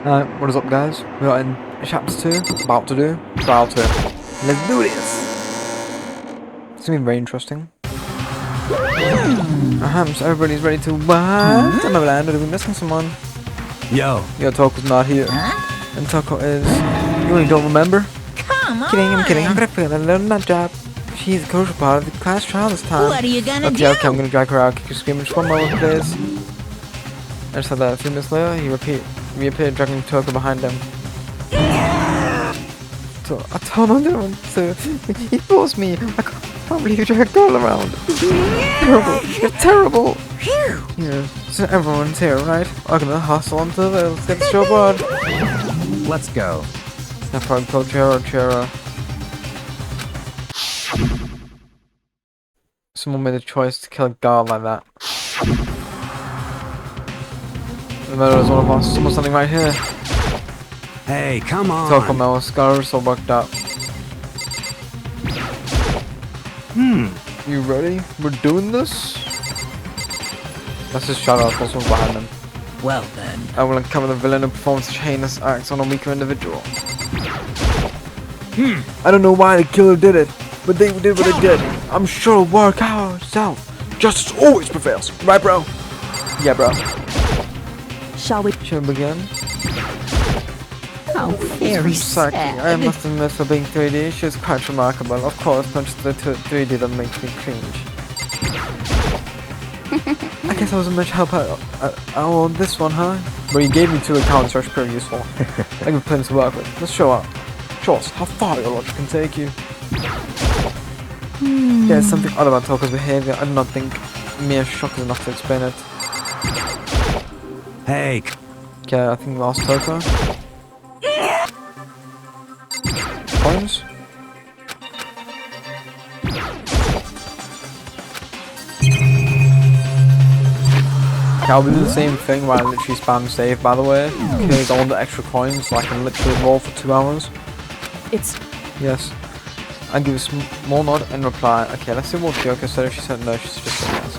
What is up, guys? We are in chapter 2, about to do trial 2. Let's do this! It's gonna be very interesting. So everybody's ready to what? Another land, are we missing someone? Yo, Toko's not here. And Toko is... You really don't remember? Come on! I'm kidding, I'm gonna feel that learn that job. She's a crucial part of the class trial this time. What are you gonna do? Okay, I'm gonna drag her out, kick her screaming, just one moment, please. I just had that a few minutes later, he reappeared dragging Toko behind him. So I told him I didn't want to. He forced me. I can't believe you dragged all around. Terrible. You're terrible. Yeah. So everyone's here, right? I'm gonna hustle onto the rails. Get the show aboard. let's go. That probably called Chera. Someone made a choice to kill a guard like that. The murderer is one of us. Someone's standing right here. Hey, come on. Toko Mel, Scar so worked up. You ready? We're doing this? Let's just shout out for someone behind them. Well then. I will uncover the villain who performs such heinous acts on a weaker individual. I don't know why the killer did it, but they did what they did. I'm sure it'll work out itself. Justice always prevails. Right, bro? Yeah, bro. Shall we begin? How very Saki, sad. I must admit, for being 3D, she is quite remarkable. Of course, not just the 3D that makes me cringe. I guess I wasn't much help on this one, huh? But you gave me 2 accounts, so it's pretty useful. I give plenty to work with. Let's show up. Show us how far your logic can take you. There's something odd about Toko's behavior. I do not think mere shock is enough to explain it. Hey. Okay, I think we lost Toko. Coins? Okay, I'll do the same thing where I literally spam save, by the way. Because all the extra coins, so I can literally roll for 2 hours. It's Yes. I give a small nod and reply. Okay, let's see what Kyoko said. If she said no, she just said yes.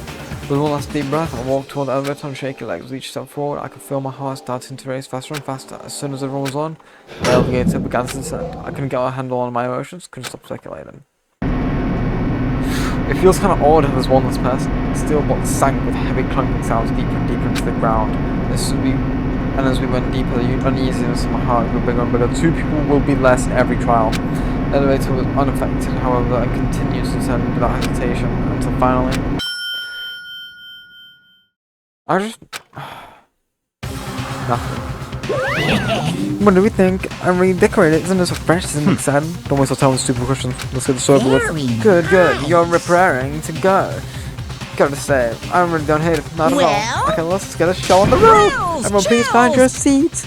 With one last deep breath, I walked toward the elevator on shaky legs. With each step forward, I could feel my heart starting to race faster and faster. As soon as everyone was on, the elevator began to descend. I couldn't get a handle on my emotions, couldn't stop speculating. It feels kind of odd if there's one less person. Steel blocks sank with heavy clunking sounds deeper and deeper into the ground. As we went deeper, the uneasiness in my heart grew bigger and bigger. 2 people will be less in every trial. The elevator was unaffected, however, and continued to descend without hesitation until finally... I just... Nothing. What do we think? I'm redecorated. Isn't this so fresh? Isn't it exciting? Don't waste our time with stupid questions. Let's get this over with. Good. You're preparing to go. Gotta say, I really don't hate it. Not at all. Okay, let's get a show on the road. Everyone, please find your seats.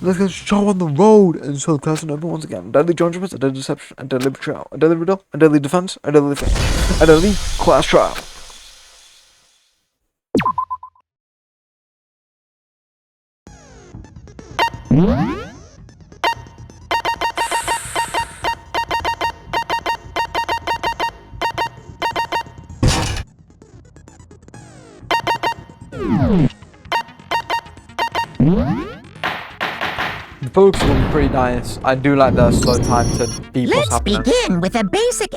Let's get a show on the road and show the class and everyone once again. Deadly judgments, a deadly deception, a deadly betrayal, a deadly riddle, a deadly defense, a deadly thing, a deadly class trial. The folks will be pretty nice. I do like the slow time to be what's happening. Let's begin with a basic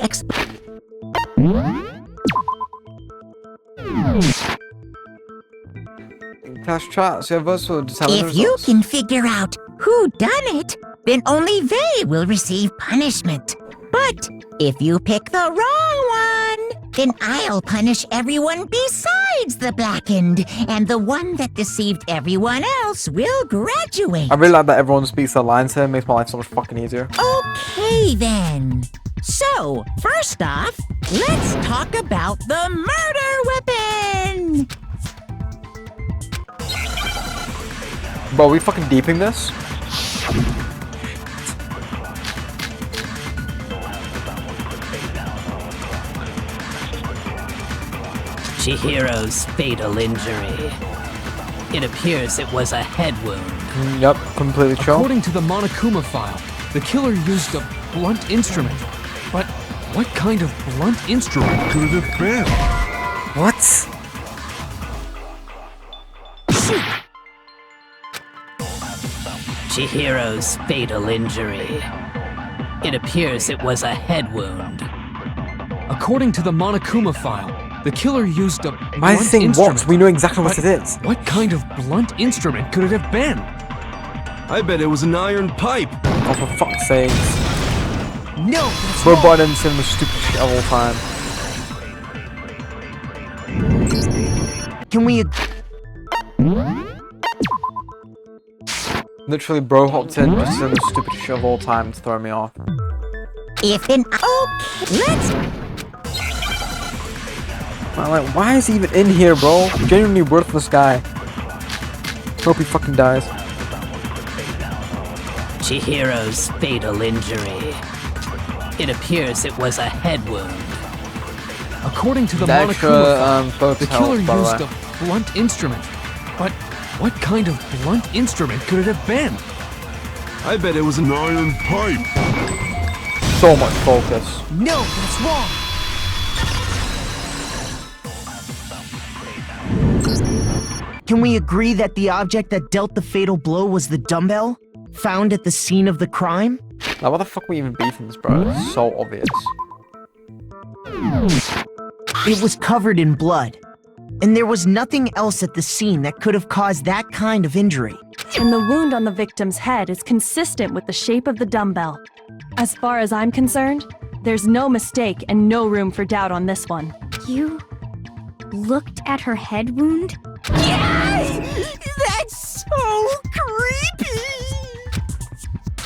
Class trial, so votes will determine the If you results. can figure out who done it, then only they will receive punishment. But if you pick the wrong one, then I'll punish everyone besides the blackened, and the one that deceived everyone else will graduate. I really like that everyone speaks their lines here. It makes my life so much fucking easier. Okay then. So, first off, let's talk about the murder weapon. Bro, are we fucking deeping this? Chihiro's fatal injury. It appears it was a head wound. Yep, completely chill. According to the Monokuma file, the killer used a blunt instrument. But what kind of blunt instrument could it have been? What? Chihiro's fatal injury. It appears it was a head wound. According to the Monokuma file, the killer used a Why is blunt it saying instrument. what? We know exactly what But it is. What kind of blunt instrument could it have been? I bet it was an iron pipe. Oh, for fuck's sakes. No, that's We're wrong. brought into the stupid shit of all time. Can we... Literally, bro hopped in just in the stupid shit of all time to throw me off. If an okay, let's I'm like, why is he even in here, bro? Genuinely worthless guy. Hope he fucking dies. Chihiro's fatal injury. It appears it was a head wound. According to the The extra, Monokuma file, folks the killer help, by the used way. a blunt instrument. But what kind of blunt instrument could it have been? I bet it was an iron pipe. So much focus. No, that's wrong. Can we agree that the object that dealt the fatal blow was the dumbbell found at the scene of the crime? Like, what the fuck are we even beefing this, bro? It's so obvious. It was covered in blood, and there was nothing else at the scene that could have caused that kind of injury. And the wound on the victim's head is consistent with the shape of the dumbbell. As far as I'm concerned, there's no mistake and no room for doubt on this one. You looked at her head wound? Yes! That's so creepy!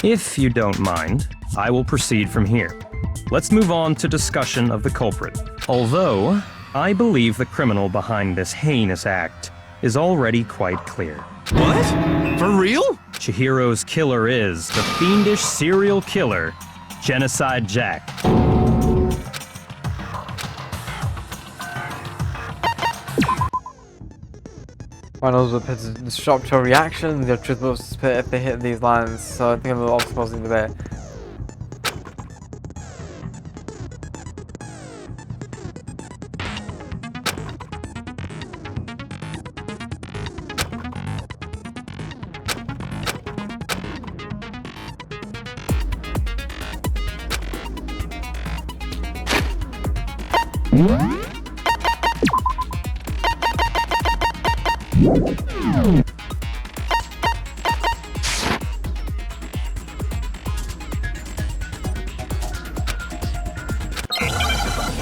If you don't mind, I will proceed from here. Let's move on to discussion of the culprit. Although, I believe the criminal behind this heinous act is already quite clear. What? For real? Chihiro's killer is the fiendish serial killer, Genocide Jack. Finals with his disrupt your reaction, they're truthful if they hit these lines, so I think I'm all supposed to be there.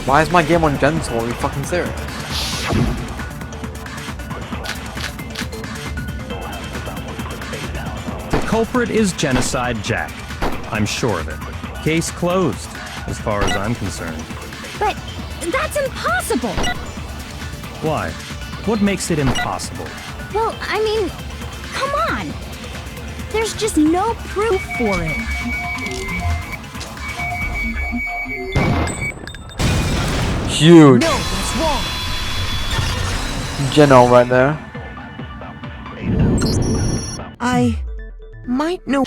Why is my game on gentle? Are you fucking serious? The culprit is Genocide Jack. I'm sure of it. Case closed, as far as I'm concerned. But that's impossible! Why? What makes it impossible? Well, I mean, come on! There's just no proof for it. Huge. No, that's wrong. Geno right there. I might know.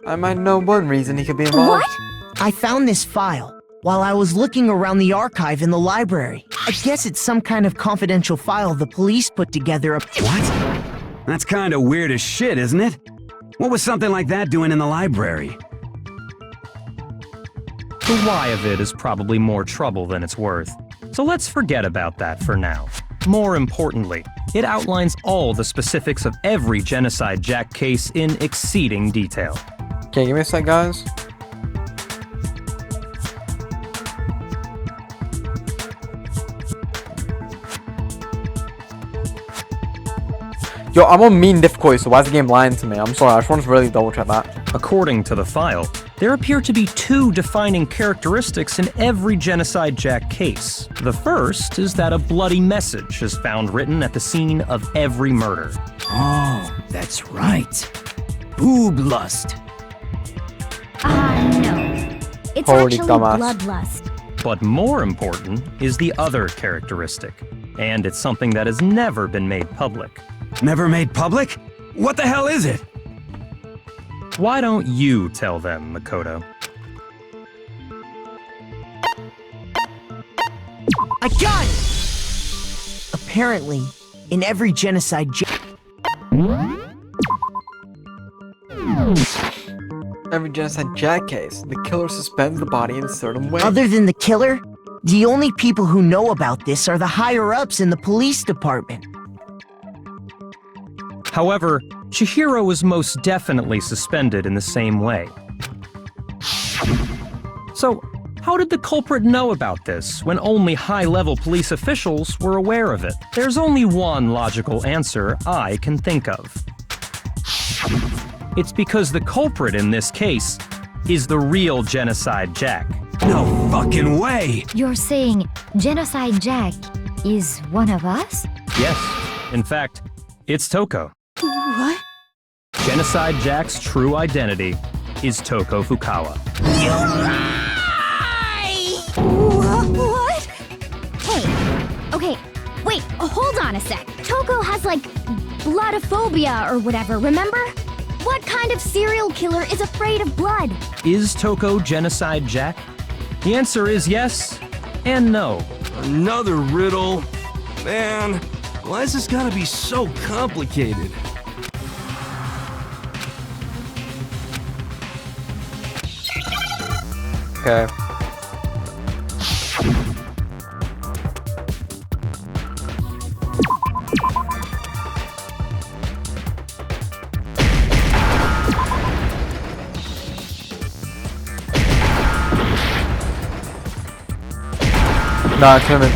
I might know one reason he could be involved. What? I found this file while I was looking around the archive in the library. I guess it's some kind of confidential file the police put together. What? That's kind of weird as shit, isn't it? What was something like that doing in the library? The why of it is probably more trouble than it's worth. So let's forget about that for now. More importantly, it outlines all the specifics of every Genocide Jack case in exceeding detail. Okay, give me a sec, guys. Yo, I'm on mean difficulty, so why is the game lying to me? I'm sorry, I just want to really double check that. According to the file, there appear to be two defining characteristics in every Genocide Jack case. The first is that a bloody message is found written at the scene of every murder. Oh, that's right. Boob lust. No. It's Holy actually dumbass. bloodlust. But more important is the other characteristic, and it's something that has never been made public. Never made public? What the hell is it? Why don't you tell them, Makoto? I got it! A Apparently, in every genocide Jack case, the killer suspends the body in a certain way. other than the killer, the only people who know about this are the higher-ups in the police department. However, Chihiro was most definitely suspended in the same way. So, how did the culprit know about this when only high-level police officials were aware of it? There's only one logical answer I can think of. It's because the culprit in this case is the real Genocide Jack. No fucking way! You're saying Genocide Jack is one of us? Yes, in fact, it's Toko. What? Genocide Jack's true identity is Toko Fukawa. What? Hey, okay, wait, hold on a sec. Toko has like bloodophobia or whatever, remember? What kind of serial killer is afraid of blood? Is Toko Genocide Jack? The answer is yes and no. Another riddle? Man, why is this gotta be so complicated? Okay. Nah, Clement.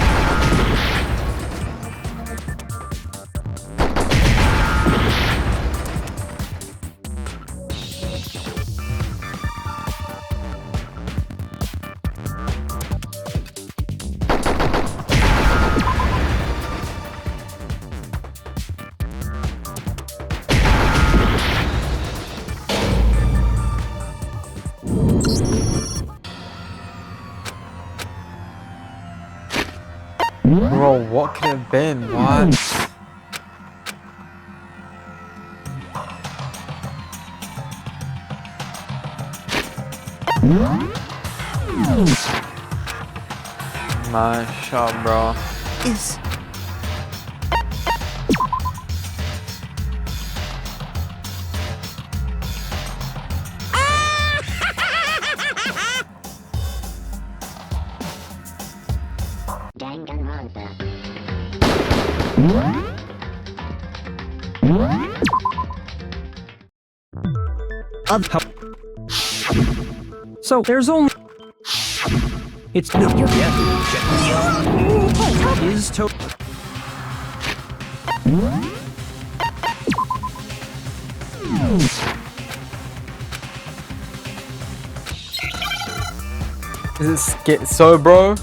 Bro, what could it have been? What? My shot, bro. Is... Danganronpa. So there's only... It's no. Is Toko... Is it schizo, bro?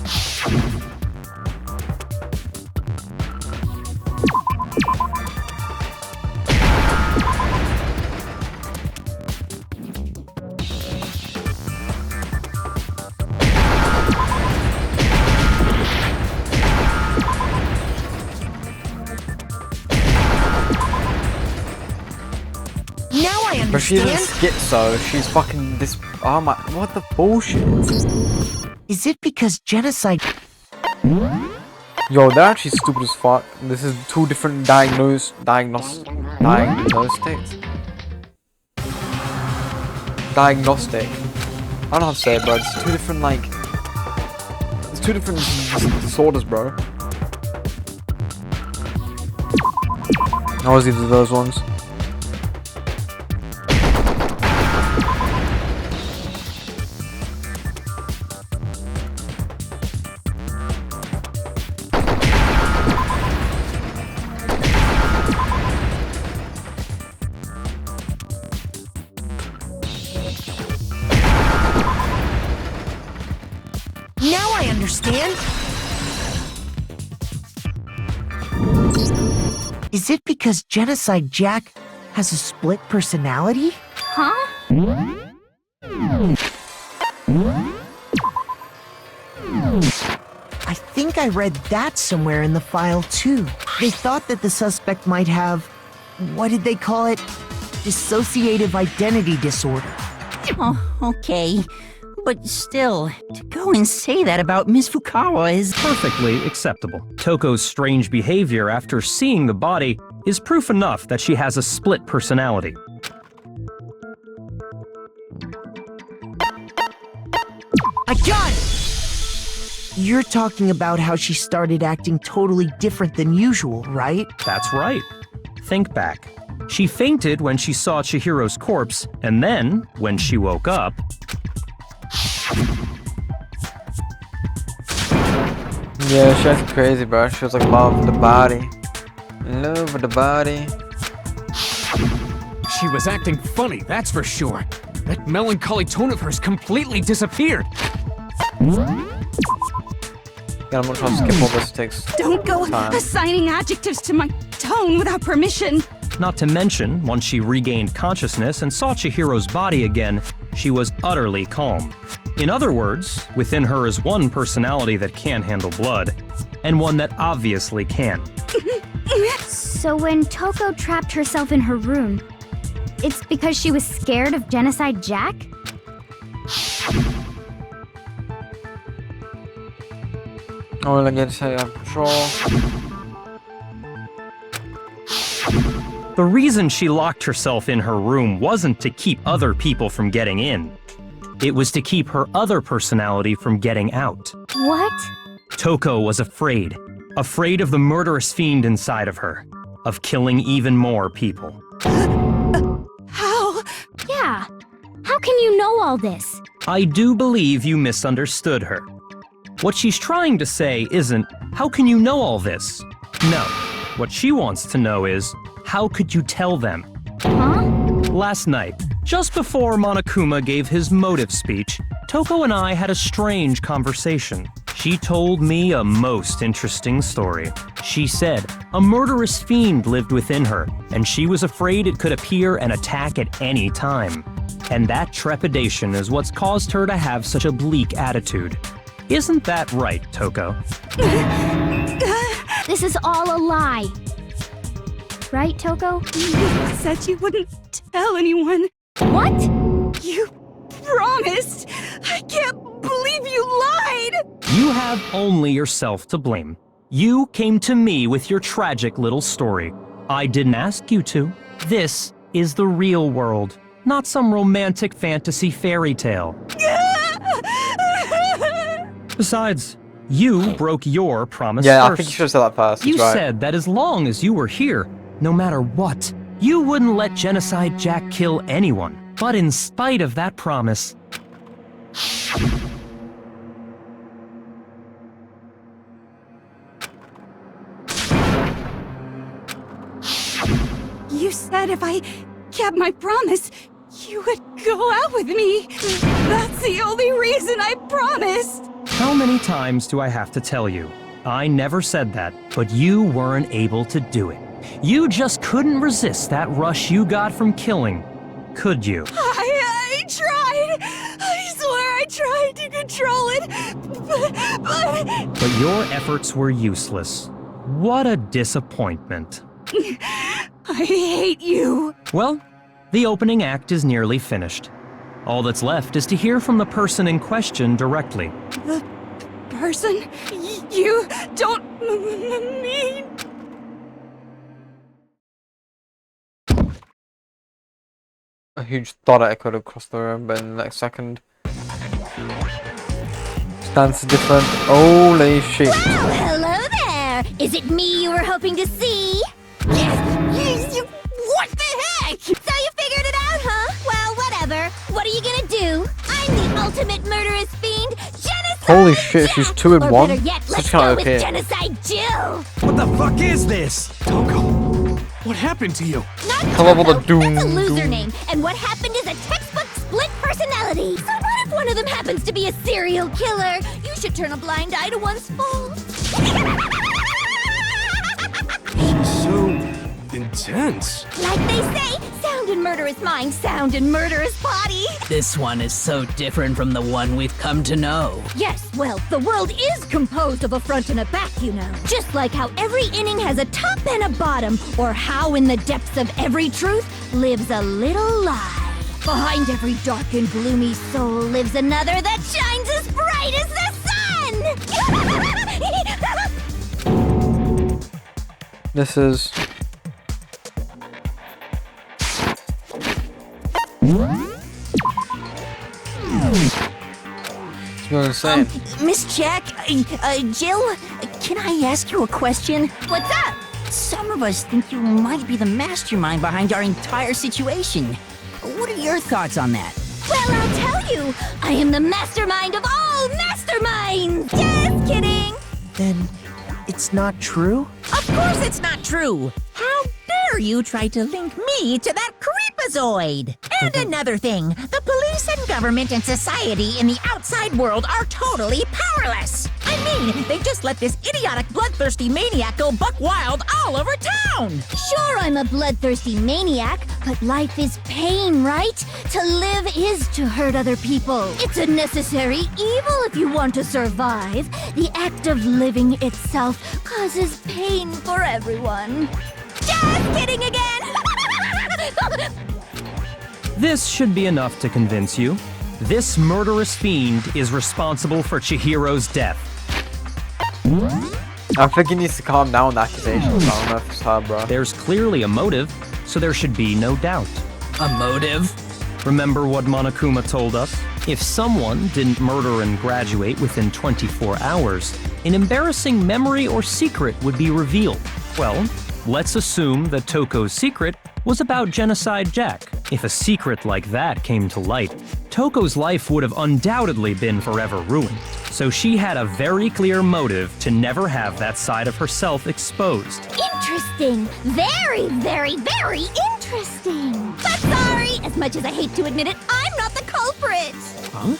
Now I But she isn't understand. schizo, she's fucking this. Oh my. What the bullshit? Is it because genocide... Yo, they're actually stupid as fuck. This is two different diagnostics. Diagnostic. I don't know how to say it, bro. It's two different, like... It's two different disorders, bro. I was either of those ones. Now I understand. Is it because Genocide Jack has a split personality? Huh? I think I read that somewhere in the file too. They thought that the suspect might have, what did they call it? Dissociative identity disorder. Oh, okay. But still, to go and say that about Miss Fukawa is... Perfectly acceptable. Toko's strange behavior after seeing the body is proof enough that she has a split personality. I got it! You're talking about how she started acting totally different than usual, right? That's right. Think back. She fainted when she saw Chihiro's corpse, and then, when she woke up... Yeah, she acted crazy, bro. She was like, love the body. Love the body. She was acting funny, that's for sure. That melancholy tone of hers completely disappeared. Yeah, I'm gonna try to skip all this. It takes Don't go time. assigning adjectives to my tone without permission. Not to mention, once she regained consciousness and saw Chihiro's body again, she was utterly calm. In other words, within her is one personality that can handle blood, and one that obviously can. So when Toko trapped herself in her room, it's because she was scared of Genocide Jack? I wanna get to have control. The reason she locked herself in her room wasn't to keep other people from getting in. It was to keep her other personality from getting out. What? Toko was afraid. Afraid of the murderous fiend inside of her. Of killing even more people. How? Yeah. How can you know all this? I do believe you misunderstood her. What she's trying to say isn't, how can you know all this? No. What she wants to know is, how could you tell them? Huh? Last night, just before Monokuma gave his motive speech, Toko and I had a strange conversation. She told me a most interesting story. She said a murderous fiend lived within her, and she was afraid it could appear and attack at any time. And that trepidation is what's caused her to have such a bleak attitude. Isn't that right, Toko? This is all a lie. Right, Toko? You said you wouldn't tell anyone. What? You promised. I can't believe you lied. You have only yourself to blame. You came to me with your tragic little story. I didn't ask you to. This is the real world, not some romantic fantasy fairy tale. Besides, you broke your promise Yeah, first. I think you should have said that first. You He's right. said that as long as you were here, no matter what, you wouldn't let Genocide Jack kill anyone. But in spite of that promise... You said if I kept my promise, you would go out with me. That's the only reason I promised. How many times do I have to tell you? I never said that, but you weren't able to do it. You just couldn't resist that rush you got from killing, could you? I tried. I swear I tried to control it, But your efforts were useless. What a disappointment. I hate you. Well, the opening act is nearly finished. All that's left is to hear from the person in question directly. The person you don't mean. A huge thought echoed across the room, but in the next second. Stance different. Holy shit. Well, hello there! Is it me you were hoping to see? What the heck? So you figured it out, huh? Well, whatever. What are you gonna do? I'm the ultimate murderous fiend, Genocide Holy shit, Jack! she's 2 in Or 1. better yet, Such let's kind go of with okay. Genocide Jill! What the fuck is this? Toko, what happened to you? Not I love all the Toko, doom, that's a loser doom. name, and what happened is a textbook split personality. So what if one of them happens to be a serial killer? You should turn a blind eye to one's faults. So intense. Like they say, sound in murderous mind, sound in murderous body. This one is so different from the one we've come to know. Yes, well, the world is composed of a front and a back, you know. Just like how every inning has a top and a bottom, or how in the depths of every truth lives a little lie. Behind every dark and gloomy soul lives another that shines as bright as the sun! This is... It's really insane. Miss Jack, Jill, can I ask you a question? What's up? Some of us think you might be the mastermind behind our entire situation. What are your thoughts on that? Well, I'll tell you, I am the mastermind of all masterminds! Just kidding! Then it's not true? Of course it's not true! How dare you try to link me to that creepazoid? And another thing, the police and government and society in the outside world are totally powerless! I mean, they just let this idiotic bloodthirsty maniac go buck wild all over town! Sure, I'm a bloodthirsty maniac, but life is pain, right? To live is to hurt other people. It's a necessary evil if you want to survive. The act of living itself causes pain for everyone. Just kidding again! This should be enough to convince you. This murderous fiend is responsible for Chihiro's death. I think he needs to calm down with accusations. I don't know if it's her, bro. There's clearly a motive, so there should be no doubt. A motive? Remember what Monokuma told us? If someone didn't murder and graduate within 24 hours, an embarrassing memory or secret would be revealed. Well, let's assume that Toko's secret was about Genocide Jack. If a secret like that came to light, Toko's life would have undoubtedly been forever ruined. So she had a very clear motive to never have that side of herself exposed. Interesting. Very, very, very interesting. But sorry, as much as I hate to admit it, I'm not the culprit. Huh?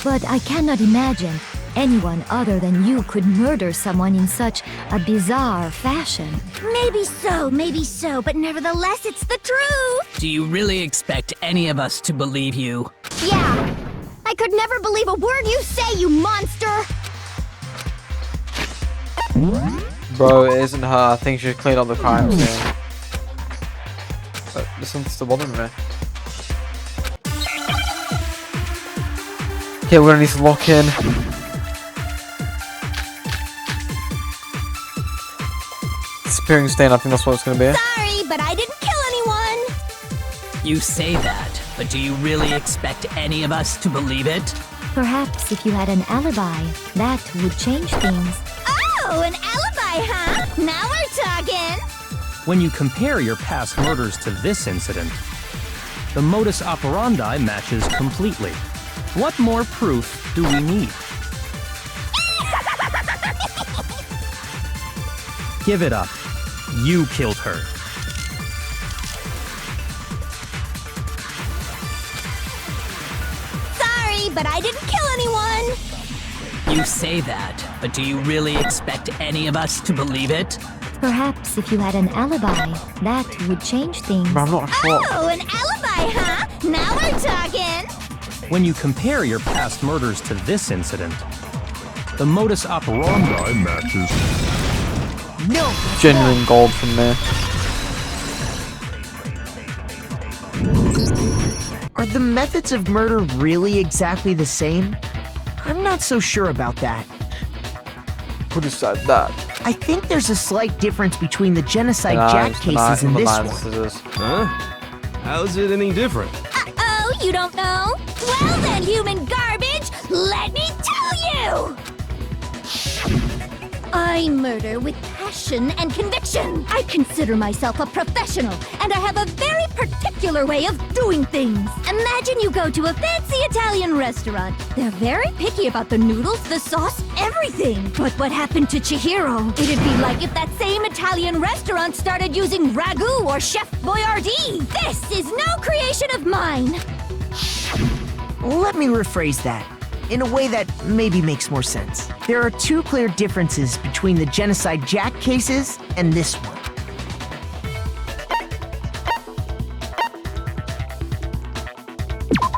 But I cannot imagine anyone other than you could murder someone in such a bizarre fashion. Maybe so, but nevertheless, it's the truth. Do you really expect any of us to believe you? Yeah. I could never believe a word you say, you monster! Bro, it isn't her. I think she should clean up the crime scene. But this one's still bothering me. Okay, we're gonna need to lock in. Disappearing stain, I think that's what it's gonna be. Sorry, but I didn't kill anyone! You say that, but do you really expect any of us to believe it? Perhaps if you had an alibi, that would change things. Oh, an alibi, huh? Now we're talking! When you compare your past murders to this incident, the modus operandi matches completely. What more proof do we need? Give it up. You killed her. Sorry, but I didn't kill anyone! You say that, but do you really expect any of us to believe it? Perhaps if you had an alibi, that would change things. But I'm not sure. Oh, an alibi, huh? Now we're talking! When you compare your past murders to this incident, the modus operandi matches. No! Genuine gold from me. Are the methods of murder really exactly the same? I'm not so sure about that. Who decided that? I think there's a slight difference between the Genocide Jack cases and this one. Huh? How's it any different? Uh-oh, you don't know? Well then, human garbage, let me tell you! I murder with passion and conviction. I consider myself a professional, and I have a very particular way of doing things. Imagine you go to a fancy Italian restaurant. They're very picky about the noodles, the sauce, everything. But what happened to Chihiro? It'd be like if that same Italian restaurant started using ragu or Chef Boyardee. This is no creation of mine. Let me rephrase that in a way that maybe makes more sense. There are two clear differences between the Genocide Jack cases and this one.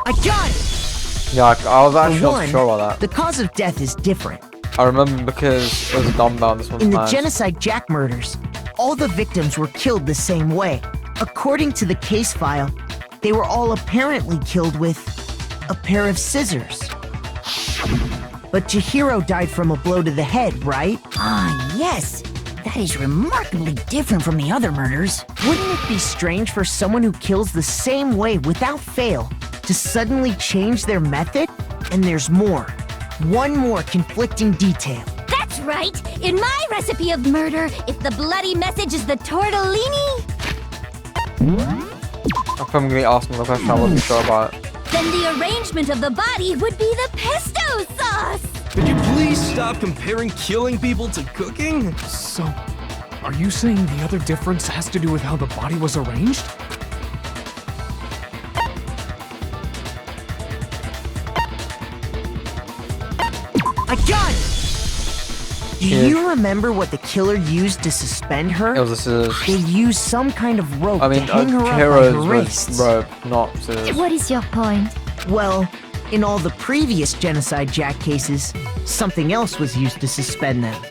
I got it! Yeah, I was actually For not sure about that. the cause of death is different. I remember because it was a dumbbell this one. In the Genocide Jack murders, all the victims were killed the same way. According to the case file, They were all apparently killed with a pair of scissors. But Chihiro died from a blow to the head, right? Ah, yes. That is remarkably different from the other murders. Wouldn't it be strange for someone who kills the same way without fail to suddenly change their method? And there's more. One more conflicting detail. That's right! In my recipe of murder, if the bloody message is the tortellini, I'm probably gonna be asking the question I wasn't sure about. then the arrangement of the body would be the pesto sauce! Could you please stop comparing killing people to cooking? So, are you saying the other difference has to do with how the body was arranged? I got it! Do you remember what the killer used to suspend her? It was a scissors. They used some kind of rope I mean, to hang her up by Chihiro's her was wrists. rope, not scissors. What is your point? Well, in all the previous Genocide Jack cases, something else was used to suspend them.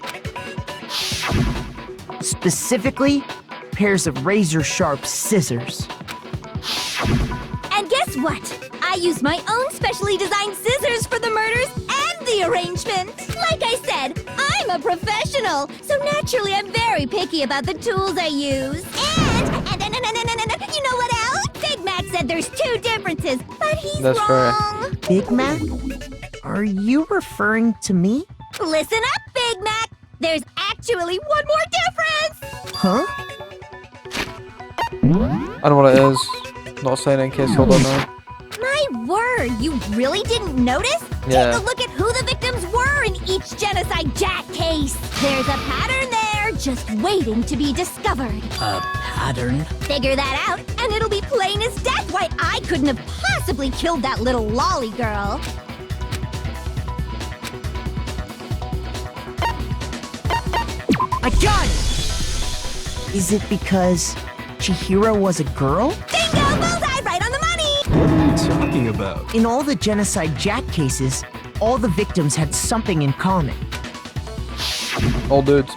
Specifically, pairs of razor-sharp scissors. And guess what? I used my own specially designed scissors for the murders and the arrangement! Like I said, I'm a professional, so naturally I'm very picky about the tools I use. And you know what else? Big Mac said there's two differences, but he's That's wrong. Big Mac? Are you referring to me? Listen up, Big Mac! There's actually one more difference! Huh? I know what it is. Not saying it in case you don't know. My word, you really didn't notice? Yeah. Take a look at who the victims were in each Genocide Jack case. There's a pattern there, just waiting to be discovered. A pattern? Figure that out, and it'll be plain as death why I couldn't have possibly killed that little lolly girl. I got it! Is it because Chihiro was a girl? Bingo! Bullseye! Right on the money! What are you talking about? In all the Genocide Jack cases, all the victims had something in common. Old dudes.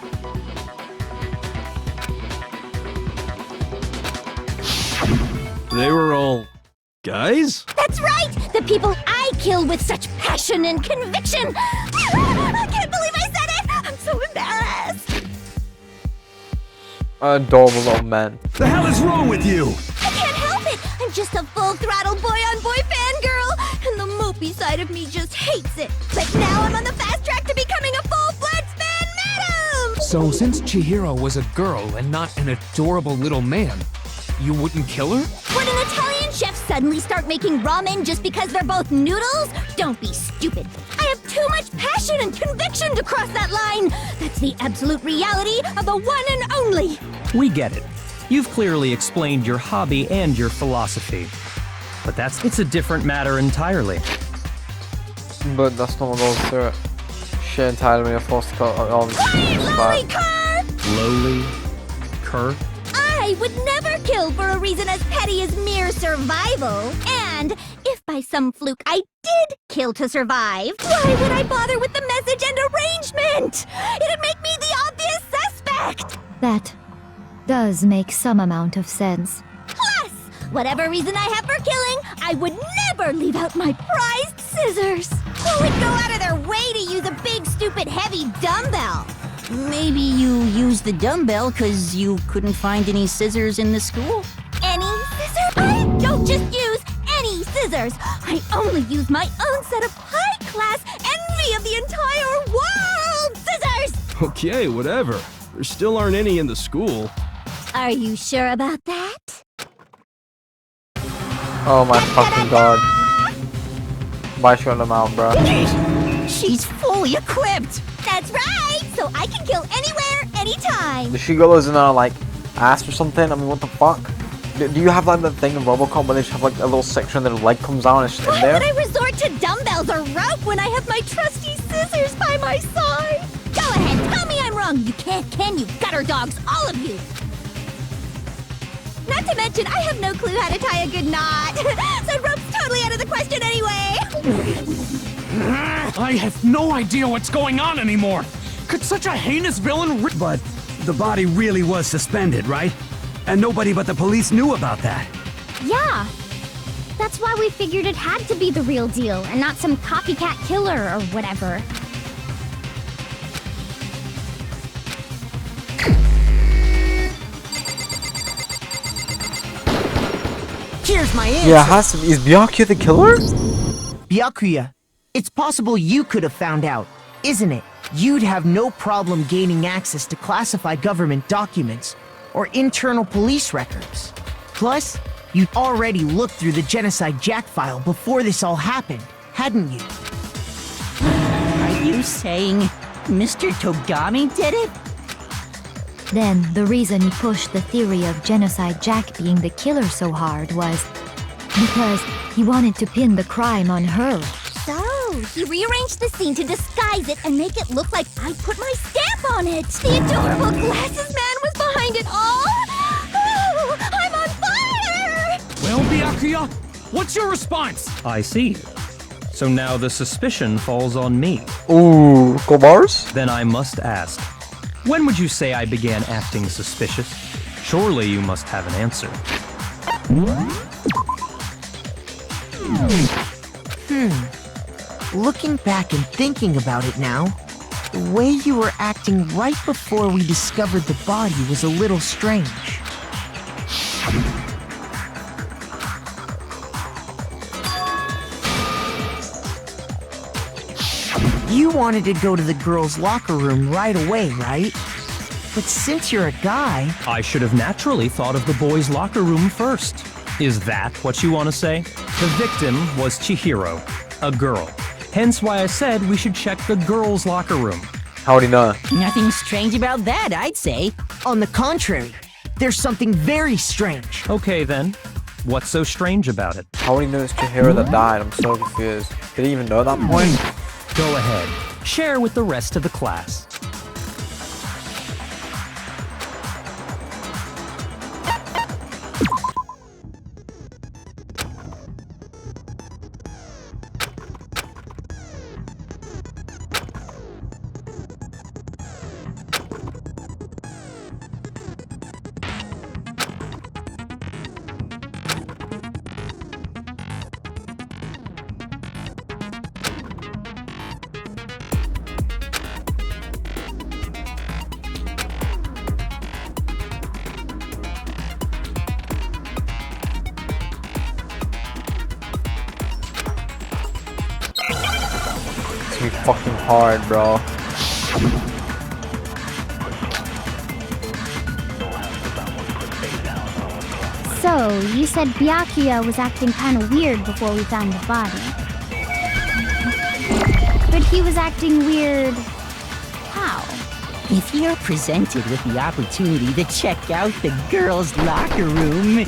They were all guys? That's right! The people I killed with such passion and conviction! I can't believe I said it! I'm so embarrassed! Adorable little men. The hell is wrong with you? I can't help it! I'm just a full-throttle boy-on-boy fangirl, and the mopey side of me just hates it. But now I'm on the fast track to becoming a full-fledged fan madam! So, since Chihiro was a girl and not an adorable little man, you wouldn't kill her? Would an Italian chef suddenly start making ramen just because they're both noodles? Don't be stupid. I have too much passion and conviction to cross that line. That's the absolute reality of the one and only. We get it. You've clearly explained your hobby and your philosophy. But it's a different matter entirely. But that's not what goes through it. Shit entirely when you're forced to cut all this. Lowly cur! Lowly? Cur? I would never kill for a reason as petty as mere survival. And if by some fluke I did kill to survive, why would I bother with the message and arrangement? It'd make me the obvious suspect. That does make some amount of sense. Plus, whatever reason I have for killing, I would never leave out my prized scissors. Who would go out of their way to use a big, stupid, heavy dumbbell? Maybe you used the dumbbell because you couldn't find any scissors in the school? Any scissors? I don't just use any scissors. I only use my own set of high-class envy of the entire world scissors! Okay, whatever. There still aren't any in the school. Are you sure about that? Oh my fucking god. Why shut them out, bro? She's fully equipped! That's right! So I can kill anywhere, anytime! Does she go in her, like, ass or something? I mean, what the fuck? Do you have, like, the thing in Robocop where they just have, like, a little section and their leg comes out and it's just in Why there? would I resort to dumbbells or rope when I have my trusty scissors by my side? Go ahead, tell me I'm wrong! You can't, can you, gutter dogs, all of you! Not to mention, I have no clue how to tie a good knot. So rope's totally out of the question anyway. I have no idea what's going on anymore! Could such a heinous villain But the body really was suspended, right? And nobody but the police knew about that. Yeah, That's why we figured it had to be the real deal and not some copycat killer or whatever. Here's my answer. Yeah, it has to be. Is Byakuya the killer? Byakuya, it's possible you could have found out, isn't it? You'd have no problem gaining access to classified government documents or internal police records. Plus, you'd already looked through the Genocide Jack file before this all happened, hadn't you? Are you saying Mr. Togami did it? Then, the reason he pushed the theory of Genocide Jack being the killer so hard was because he wanted to pin the crime on her. So, he rearranged the scene to disguise it and make it look like I put my stamp on it. The adorable glasses man was behind it all. Oh, I'm on fire! Well, Byakuya, what's your response? I see. So now the suspicion falls on me. Ooh, go bars? Then I must ask, when would you say I began acting suspicious? Surely you must have an answer. Looking back and thinking about it now, the way you were acting right before we discovered the body was a little strange. You wanted to go to the girls' locker room right away, right? But since you're a guy... I should have naturally thought of the boys' locker room first. Is that what you want to say? The victim was Chihiro, a girl. Hence why I said we should check the girls' locker room. How would he know? Nothing strange about that, I'd say. On the contrary, there's something very strange. Okay then, what's so strange about it? How would he know it's Chihiro that died? I'm so confused. Did he even know at that point? Go ahead, share with the rest of the class. It's gonna be fucking hard, bro. So, you said Byakuya was acting kind of weird before we found the body. But he was acting weird... how? If you're presented with the opportunity to check out the girls' locker room,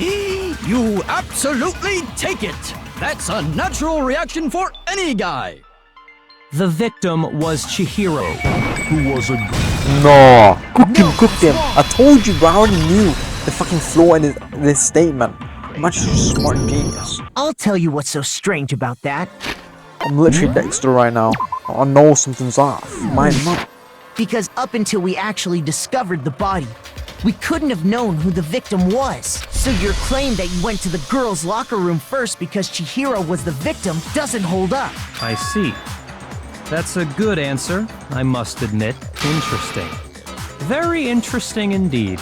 You absolutely take it! That's a natural reaction for any guy! The victim was Chihiro. Who was a... No! Cook him! I told you, bro. I already knew the fucking flaw in this statement. Much smart genius. I'll tell you what's so strange about that. I'm literally Dexter right now. I know something's off. Mine not. Because up until we actually discovered the body, we couldn't have known who the victim was. So your claim that you went to the girls' locker room first because Chihiro was the victim doesn't hold up. I see. That's a good answer, I must admit. Interesting. Very interesting indeed.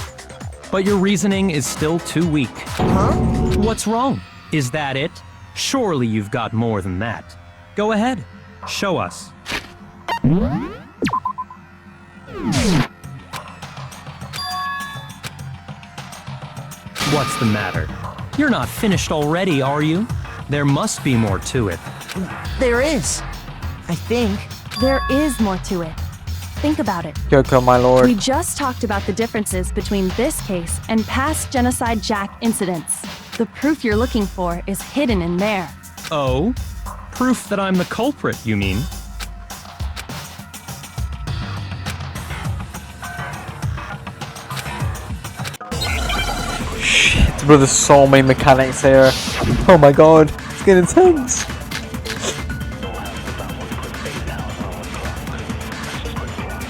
But your reasoning is still too weak. Huh? What's wrong? Is that it? Surely you've got more than that. Go ahead. Show us. What's the matter? You're not finished already, are you? There must be more to it. There is. I think. There is more to it. Think about it. Kyoko, my lord. We just talked about the differences between this case and past Genocide Jack incidents. The proof you're looking for is hidden in there. Oh? Proof that I'm the culprit, you mean? Shit, bro, there's so many mechanics here. Oh my god, it's getting intense.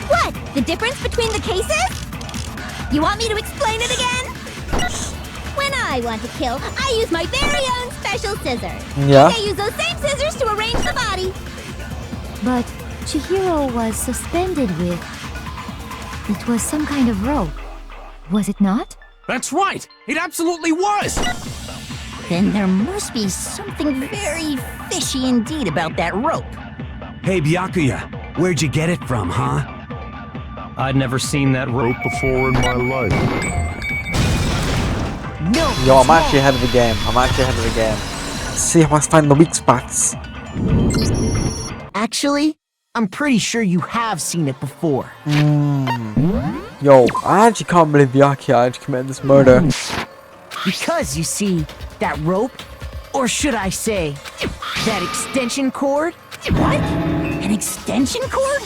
What? The difference between the cases? You want me to explain it again? When I I want to kill, I use my very own special scissors. Yeah. I use those same scissors to arrange the body. But Chihiro was suspended with... It was some kind of rope. Was it not? That's right! It absolutely was! Then there must be something very fishy indeed about that rope. Hey, Byakuya, where'd you get it from, huh? I'd never seen that rope before in my life. No! Yo, I'm actually ahead of the game. Let's see how I find the weak spots. Actually, I'm pretty sure you have seen it before. Yo, I actually can't believe Byakuya actually committed this murder. Because, you see, that rope, or should I say, that extension cord? What? An extension cord?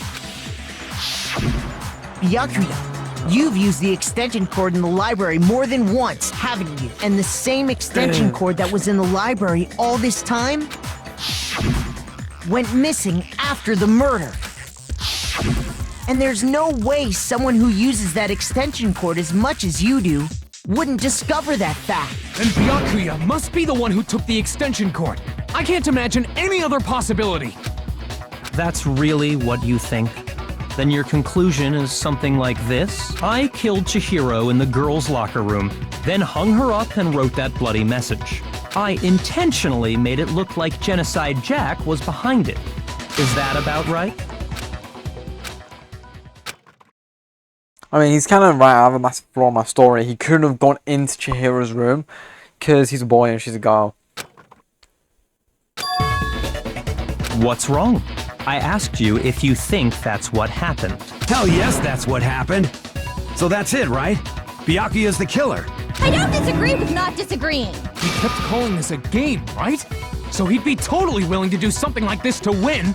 Byakuya, you've used the extension cord in the library more than once, haven't you? And the same extension cord that was in the library all this time went missing after the murder. And there's no way someone who uses that extension cord as much as you do wouldn't discover that fact. Then Byakuya must be the one who took the extension cord. I can't imagine any other possibility. That's really what you think? Then your conclusion is something like this? I killed Chihiro in the girls' locker room, then hung her up and wrote that bloody message. I intentionally made it look like Genocide Jack was behind it. Is that about right? I mean, he's kind of right. I have a massive flaw in my story. He couldn't have gone into Chihiro's room because he's a boy and she's a girl. What's wrong? I asked you if you think that's what happened. Hell yes, that's what happened. So that's it, right? Byakuya's the killer. I don't disagree with not disagreeing. He kept calling this a game, right? So he'd be totally willing to do something like this to win.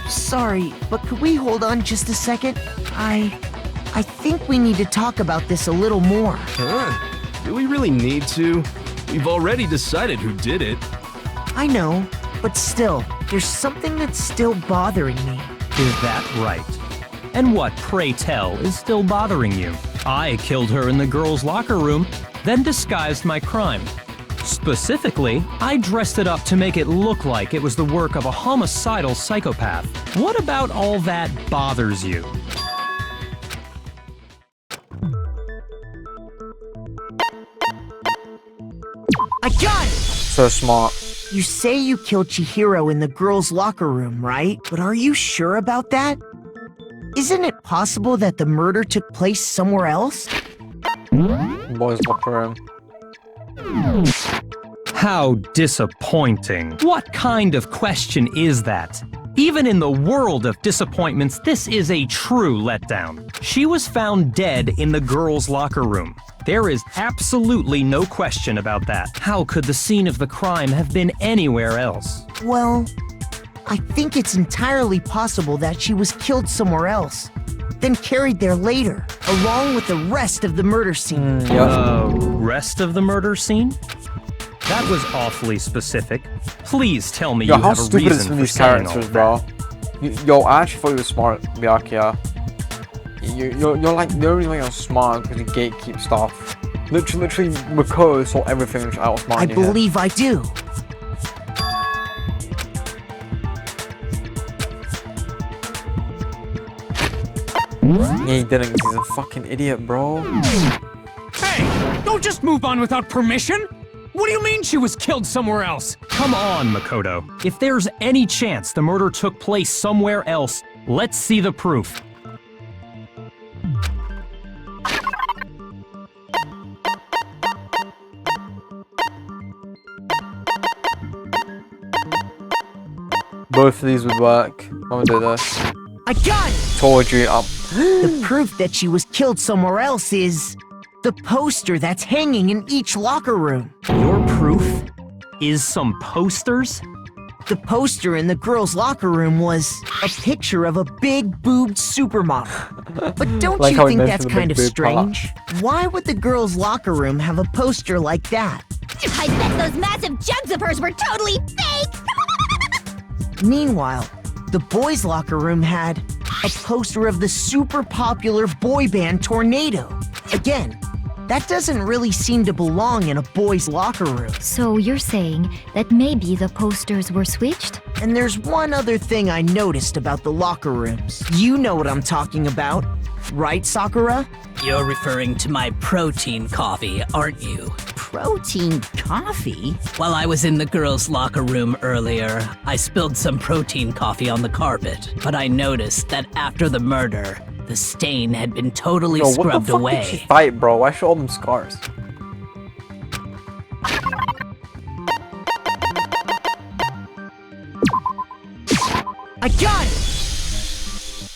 Sorry, but could we hold on just a second? I think we need to talk about this a little more. Huh? Do we really need to? We've already decided who did it. I know, but still, there's something that's still bothering me. Is that right? And what, pray tell, is still bothering you? I killed her in the girls' locker room, then disguised my crime. Specifically, I dressed it up to make it look like it was the work of a homicidal psychopath. What about all that bothers you? I got it! So smart. You say you killed Chihiro in the girls' locker room, right? But are you sure about that? Isn't it possible that the murder took place somewhere else? Boys' locker room. How disappointing. What kind of question is that? Even in the world of disappointments, this is a true letdown. She was found dead in the girls' locker room. There is absolutely no question about that. How could the scene of the crime have been anywhere else? Well, I think it's entirely possible that she was killed somewhere else, then carried there later, along with the rest of the murder scene. Rest of the murder scene? That was awfully specific. Please tell me Yo, you how have a stupid is reason some of for these saying all characters, of bro? that. Yo, I actually thought you were smart, Byakuya. You're like, the only way you're smart because you gatekeep stuff. Literally, Makoto saw everything which outsmarted I you here. believe I do. Yeah, he didn't because he's a fucking idiot, bro. Hey, don't just move on without permission! What do you mean she was killed somewhere else? Come on, Makoto. If there's any chance the murder took place somewhere else, let's see the proof. Both of these would work. I'm gonna do this. I got it! Told you up. The proof that she was killed somewhere else is the poster that's hanging in each locker room. Your proof is some posters? The poster in the girls' locker room was a picture of a big-boobed supermodel. But don't Like you how he think that's mentioned the kind of big boob strange? Why would the girls' locker room have a poster like that? I bet those massive jugs of hers were totally fake! Meanwhile, the boys' locker room had a poster of the super popular boy band Tornado. Again, That doesn't really seem to belong in a boys' locker room. So you're saying that maybe the posters were switched? And there's one other thing I noticed about the locker rooms. You know what I'm talking about, right, Sakura? You're referring to my protein coffee, aren't you? Protein coffee? While I was in the girls' locker room earlier, I spilled some protein coffee on the carpet, but I noticed that after the murder, the stain had been totally Yo, scrubbed what the fuck away. did she fight, bro? Why show all them scars? I got it!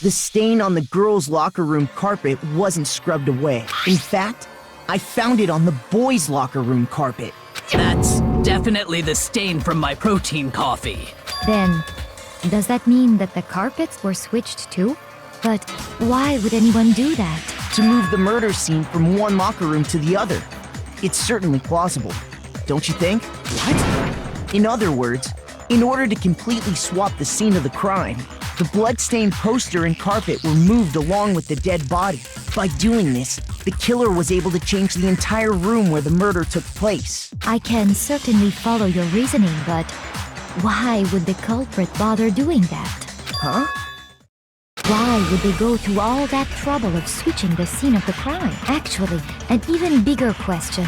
The stain on the girls' locker room carpet wasn't scrubbed away. In fact, I found it on the boys' locker room carpet. That's definitely the stain from my protein coffee. Then, does that mean that the carpets were switched too? But why would anyone do that? To move the murder scene from one locker room to the other. It's certainly plausible, don't you think? What? In other words, in order to completely swap the scene of the crime, the bloodstained poster and carpet were moved along with the dead body. By doing this, the killer was able to change the entire room where the murder took place. I can certainly follow your reasoning, but why would the culprit bother doing that? Huh? Why would they go to all that trouble of switching the scene of the crime? Actually, an even bigger question.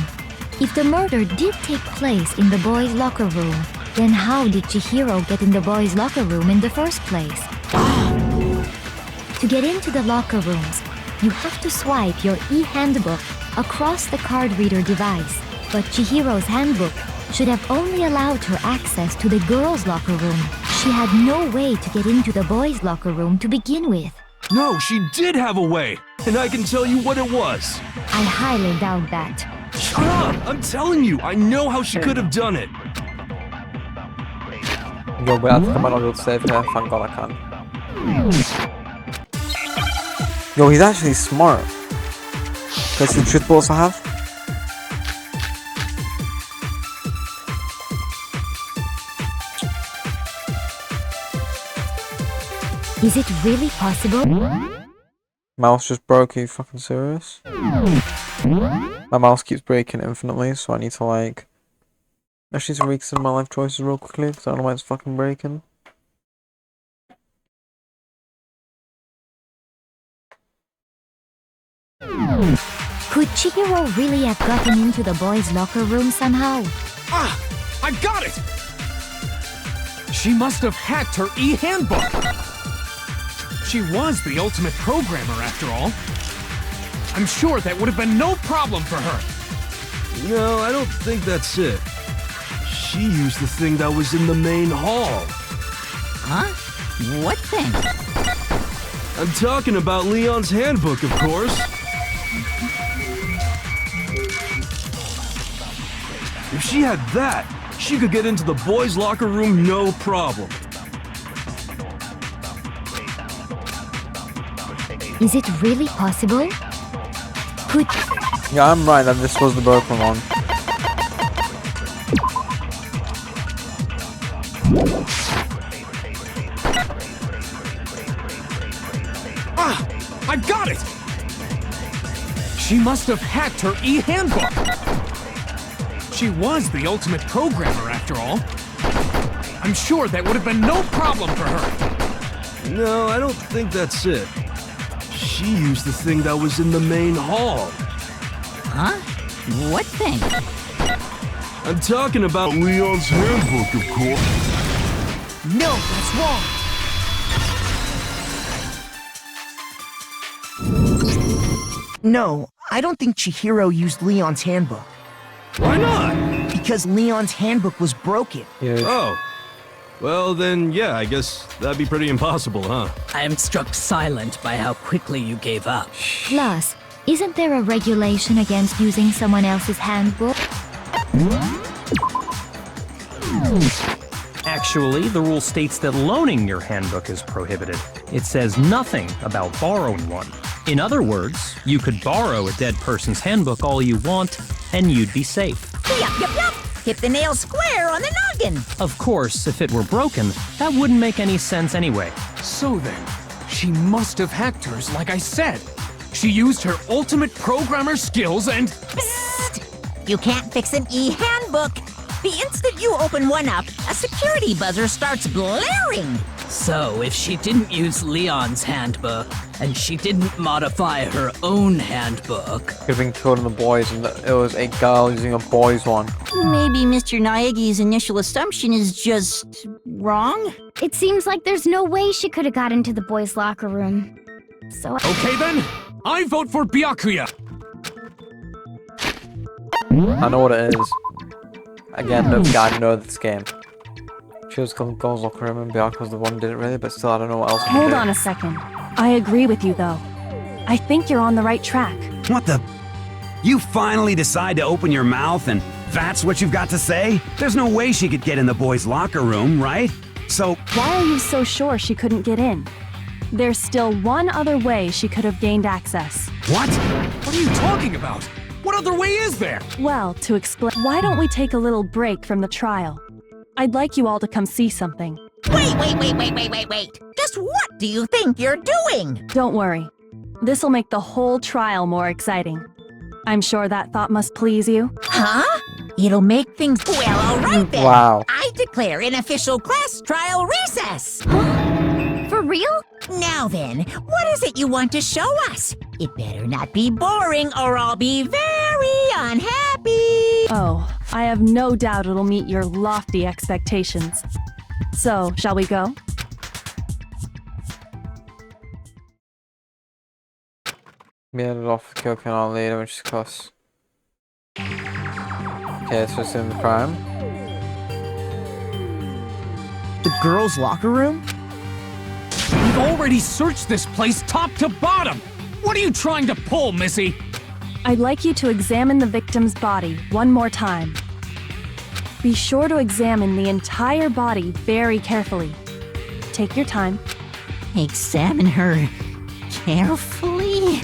If the murder did take place in the boys' locker room, then how did Chihiro get in the boys' locker room in the first place? To get into the locker rooms, you have to swipe your e-handbook across the card reader device. But Chihiro's handbook should have only allowed her access to the girls' locker room. She had no way to get into the boys' locker room to begin with. No, she did have a way, and I can tell you what it was. I highly doubt that. Shut up! I'm telling you, I know how she could have done it. Jo, jag ska bara låta säga för fan vad jag kan. Yo, he's actually smart. Because the truth balls I have. Is it really possible? Mouse just broke, are you fucking serious? My mouse keeps breaking infinitely, so I need to like... I just need to reconsider my life choices real quickly, because I don't know why it's fucking breaking. Could Chihiro really have gotten into the boys' locker room somehow? Ah! I got it! She must have hacked her e-handbook! She was the ultimate programmer, after all. I'm sure that would have been no problem for her. No, I don't think that's it. She used the thing that was in the main hall. Huh? What thing? I'm talking about Leon's handbook, of course. If she had that, she could get into the boys' locker room no problem. Is it really possible? Could... Yeah, I'm right that this was the broken one. Ah! I got it! She must have hacked her e-handbook! She was the ultimate programmer, after all. I'm sure that would have been no problem for her. No, I don't think that's it. She used the thing that was in the main hall. Huh? What thing? I'm talking about Leon's handbook, of course. No, that's wrong. No, I don't think Chihiro used Leon's handbook. Why not? Because Leon's handbook was broken. Yeah. Oh. Well, then, yeah, I guess that'd be pretty impossible, huh? I am struck silent by how quickly you gave up. Plus, isn't there a regulation against using someone else's handbook? Actually, the rule states that loaning your handbook is prohibited. It says nothing about borrowing one. In other words, you could borrow a dead person's handbook all you want, and you'd be safe. Yup. Hit the nail square on the noggin. Of course, if it were broken, that wouldn't make any sense anyway. So then, she must have hacked hers like I said. She used her ultimate programmer skills and... Psst! You can't fix an e-handbook. The instant you open one up, a security buzzer starts blaring. So, if she didn't use Leon's handbook, and she didn't modify her own handbook... Could have been killed in the boys, and it was a girl using a boys one. Maybe Mr. Naegi's initial assumption is just wrong? It seems like there's no way she could have got into the boys' locker room. So Okay then, I vote for Byakuya. I know what it is. Again, no guy knows this game. She was called Girls Locker Room and Byakuya was the one who did it really, but still I don't know what else. Hold on a second. I agree with you though. I think you're on the right track. What the? You finally decide to open your mouth and that's what you've got to say? There's no way she could get in the boys' locker room, right? So... Why are you so sure she couldn't get in? There's still one other way she could have gained access. What? What are you talking about? What other way is there? Well, to explain, why don't we take a little break from the trial? I'd like you all to come see something. Wait. Just what do you think you're doing? Don't worry. This'll make the whole trial more exciting. I'm sure that thought must please you. Huh? It'll make things... Well, all right then. Wow. I declare an official class trial recess. for real? Now then, what is it you want to show us? It better not be boring or I'll be very unhappy. Oh, I have no doubt it'll meet your lofty expectations. So, shall we go? We ended off with Kyokan on later, which is close. Okay, so it's in the prime. The girls' locker room? We've already searched this place top to bottom! What are you trying to pull, Missy? I'd like you to examine the victim's body one more time. Be sure to examine the entire body very carefully. Take your time. Examine her carefully?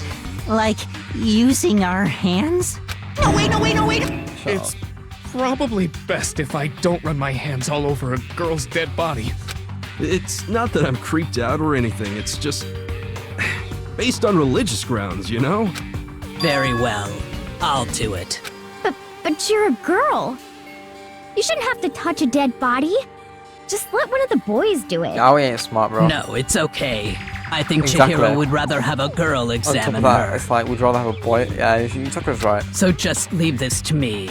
Like using our hands? No, wait! It's probably best if I don't run my hands all over a girl's dead body. It's not that I'm creeped out or anything, it's just based on religious grounds, you know? Very well. I'll do it. But you're a girl. You shouldn't have to touch a dead body. Just let one of the boys do it. Oh, he ain't smart, bro. No, it's okay. I think Exactly. Chihiro would rather have a girl On top examine of that, her. it's like, we'd rather have a boy. Yeah, Sakura's right. So just leave this to me.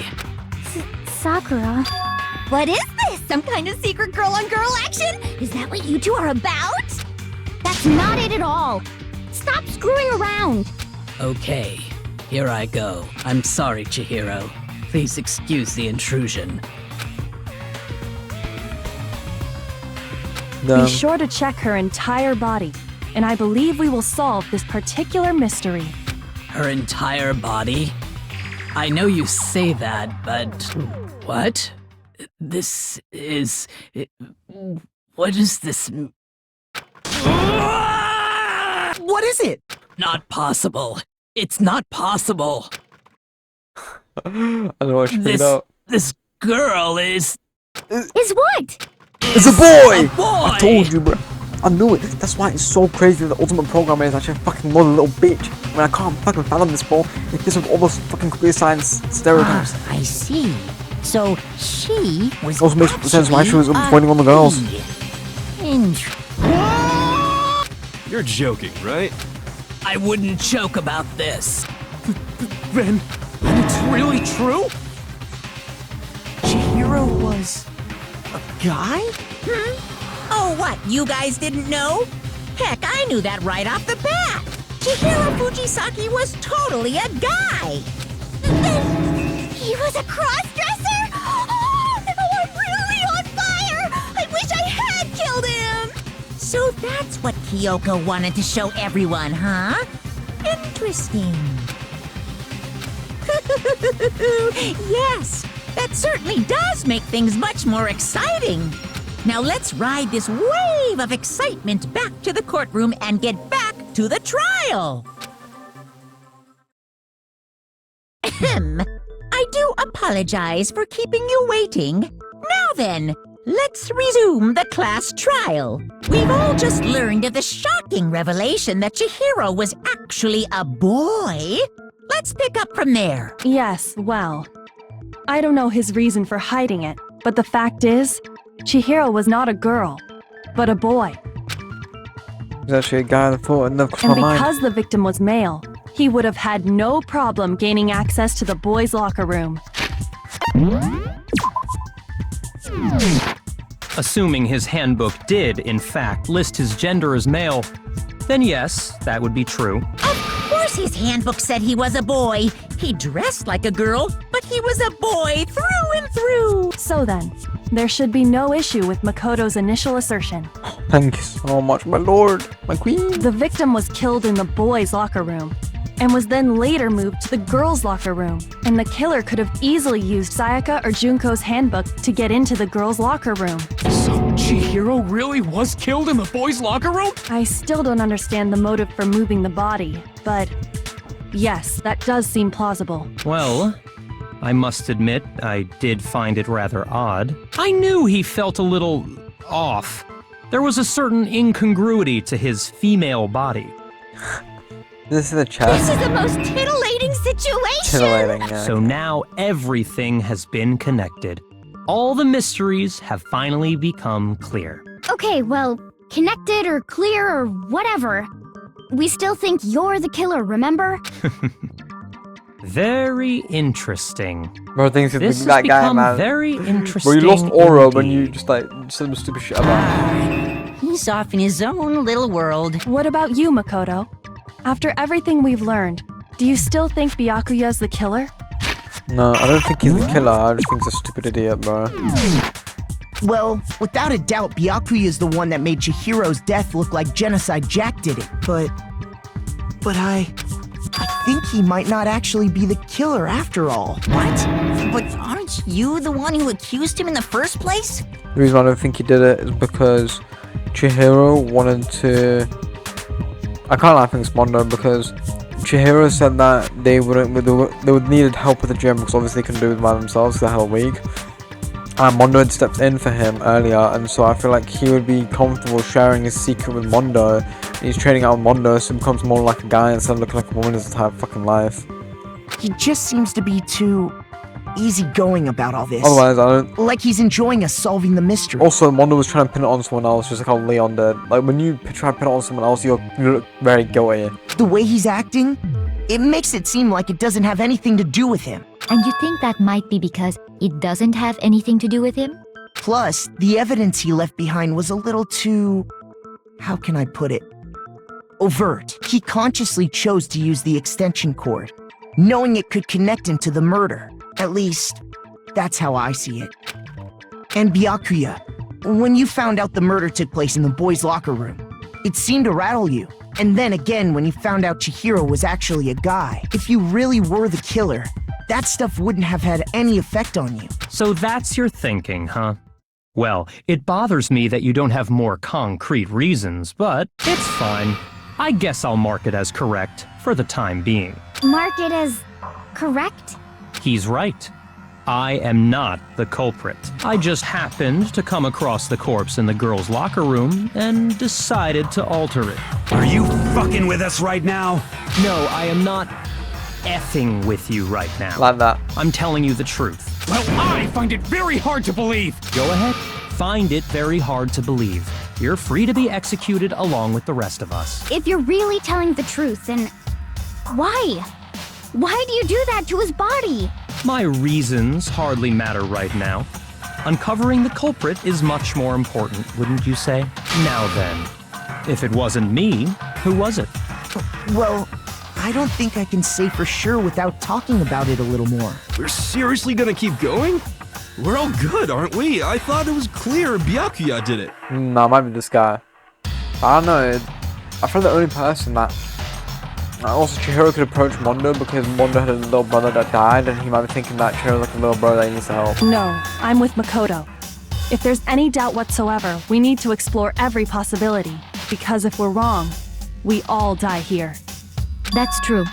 Sakura. What is this? Some kind of secret girl-on-girl action? Is that what you two are about? That's not it at all. Stop screwing around. Okay, here I go. I'm sorry, Chihiro. Please excuse the intrusion. Be sure to check her entire body, and I believe we will solve this particular mystery. Her entire body? I know you say that, but... What? This is... What is this... What is it? Not possible. It's not possible. I don't know what you figured out. This girl is... Is what? It's a boy! A boy! I told you, bro. I knew it. That's why it's so crazy that the ultimate programmer is actually a fucking little bitch. When I can't fucking fathom this, bro. It gives with all those fucking computer science stereotypes. Ah, I see. So she was Also makes sense why she was pointing on the girls. You're joking, right? I wouldn't joke about this. Then it's really true? Chihiro was a guy? Oh, what? You guys didn't know? Heck, I knew that right off the bat. Chihiro Fujisaki was totally a guy. He was a cross-dresser? Oh, I'm really on fire! I wish I had killed him! So that's what Kyoko wanted to show everyone, huh? Interesting. Yes, that certainly does make things much more exciting. Now let's ride this wave of excitement back to the courtroom and get back to the trial. Ahem. I do apologize for keeping you waiting. Now then, let's resume the class trial. We've all just learned of the shocking revelation that Chihiro was actually a boy. Let's pick up from there. Yes, well, I don't know his reason for hiding it, but the fact is, Chihiro was not a girl, but a boy. He's actually a guy that thought and never crossed And my mind. because the victim was male, he would have had no problem gaining access to the boys' locker room. Assuming his handbook did, in fact, list his gender as male, then yes, that would be true. Of course his handbook said he was a boy. He dressed like a girl, but he was a boy through and through. So then, there should be no issue with Makoto's initial assertion. Thank you so much, my lord, my queen. The victim was killed in the boys' locker room, and was then later moved to the girls' locker room. And the killer could have easily used Sayaka or Junko's handbook to get into the girls' locker room. So Chihiro really was killed in the boys' locker room? I still don't understand the motive for moving the body, but yes, that does seem plausible. Well, I must admit, I did find it rather odd. I knew he felt a little off. There was a certain incongruity to his female body. This is the chest. This is the most titillating situation. Titillating, yeah. So now everything has been connected. All the mysteries have finally become clear. Okay, well, connected or clear or whatever. We still think you're the killer, remember? Very interesting. Bro, thinks he's This that has guy, become man. very interesting. Bro, you lost aura when indeed. you just like said some stupid shit about He's off in his own little world. What about you, Makoto? After everything we've learned, do you still think Byakuya's the killer? No, I don't think he's the killer. I just think he's a stupid idiot, bro. Well, without a doubt, Byakuya is the one that made Chihiro's death look like Genocide Jack did it, but I think he might not actually be the killer after all. What? But aren't you the one who accused him in the first place? The reason I don't think he did it is because Chihiro wanted to... I can't lie, I think it's Mondo, because Chihiro said that they would needed help with the gym because obviously they couldn't do it by themselves, they're hella weak. And Mondo had stepped in for him earlier, and so I feel like he would be comfortable sharing his secret with Mondo. He's training out with Mondo, so he becomes more like a guy instead of looking like a woman his entire fucking life. He just seems to be too easygoing about all this. Otherwise, I don't... Like he's enjoying us solving the mystery. Also, Mondo was trying to pin it on someone else, just like how Leon did. Like, when you try to pin it on someone else, you look very guilty. The way he's acting, it makes it seem like it doesn't have anything to do with him. And you think that might be because it doesn't have anything to do with him? Plus, the evidence he left behind was a little too... how can I put it? Overt. He consciously chose to use the extension cord, knowing it could connect him to the murder. At least, that's how I see it. And Byakuya, when you found out the murder took place in the boys' locker room, it seemed to rattle you. And then again, when you found out Chihiro was actually a guy, if you really were the killer, that stuff wouldn't have had any effect on you. So that's your thinking, huh? Well, it bothers me that you don't have more concrete reasons, but it's fine. I guess I'll mark it as correct for the time being. Mark it as correct? He's right. I am not the culprit. I just happened to come across the corpse in the girls' locker room and decided to alter it. Are you fucking with us right now? No, I am not effing with you right now. Like that. I'm telling you the truth. Well, I find it very hard to believe. Go ahead. Find it very hard to believe. You're free to be executed along with the rest of us. If you're really telling the truth, then why? Why do you do that to his body? My reasons hardly matter right now. Uncovering the culprit is much more important, wouldn't you say? Now then, if it wasn't me, who was it? Well, I don't think I can say for sure without talking about it a little more. We're seriously gonna keep going? We're all good, aren't we? I thought it was clear Byakuya did it. Nah, it might be this guy. I don't know. I feel the only person that... Also, Chihiro could approach Mondo because Mondo had a little brother that died, and he might be thinking that Chihiro's like a little brother that he needs to help. No, I'm with Makoto. If there's any doubt whatsoever, we need to explore every possibility, because if we're wrong, we all die here. That's true.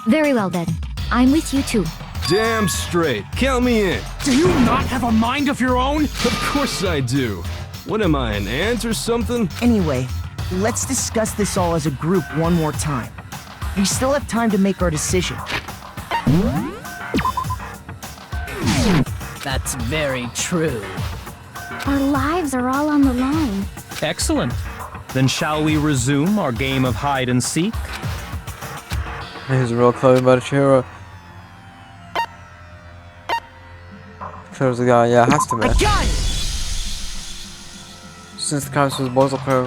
Very well then. I'm with you too. damn straight. Count me in. Do you not have a mind of your own? Of course I do. What am I, an ant or something? Anyway, let's discuss this all as a group one more time. We still have time to make our decision. That's very true. Our lives are all on the line. Excellent. Then shall we resume our game of hide and seek? Here's a real clone by the Chihiro. Chihiro's the guy, yeah, it has to be. Since the campus was boys up here,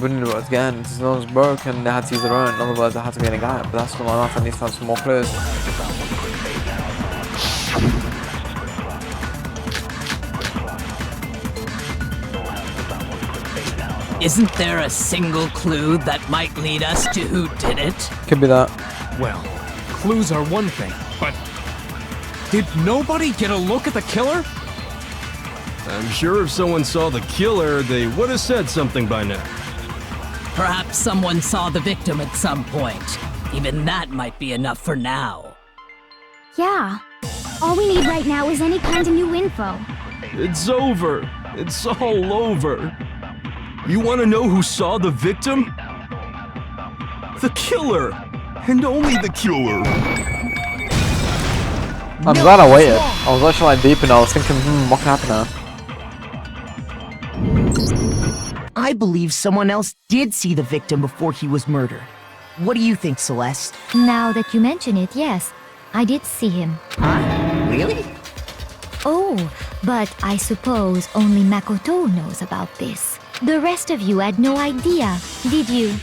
wouldn't do it again. Since no one's broken, they had to use their own, otherwise they had to be in a guy. But that's still not enough, I need to find some more clues. Isn't there a single clue that might lead us to who did it? Could be that. Well, clues are one thing, but did nobody get a look at the killer? I'm sure if someone saw the killer, they would have said something by now. Perhaps someone saw the victim at some point. Even that might be enough for now. Yeah. All we need right now is any kind of new info. It's over. It's all over. You want to know who saw the victim? The killer! And only the killer! I'm glad I waited. I was actually like deep and I was thinking, what can happen now? I believe someone else did see the victim before he was murdered. What do you think, Celeste? Now that you mention it, yes. I did see him. Really? Oh, but I suppose only Makoto knows about this. The rest of you had no idea, did you?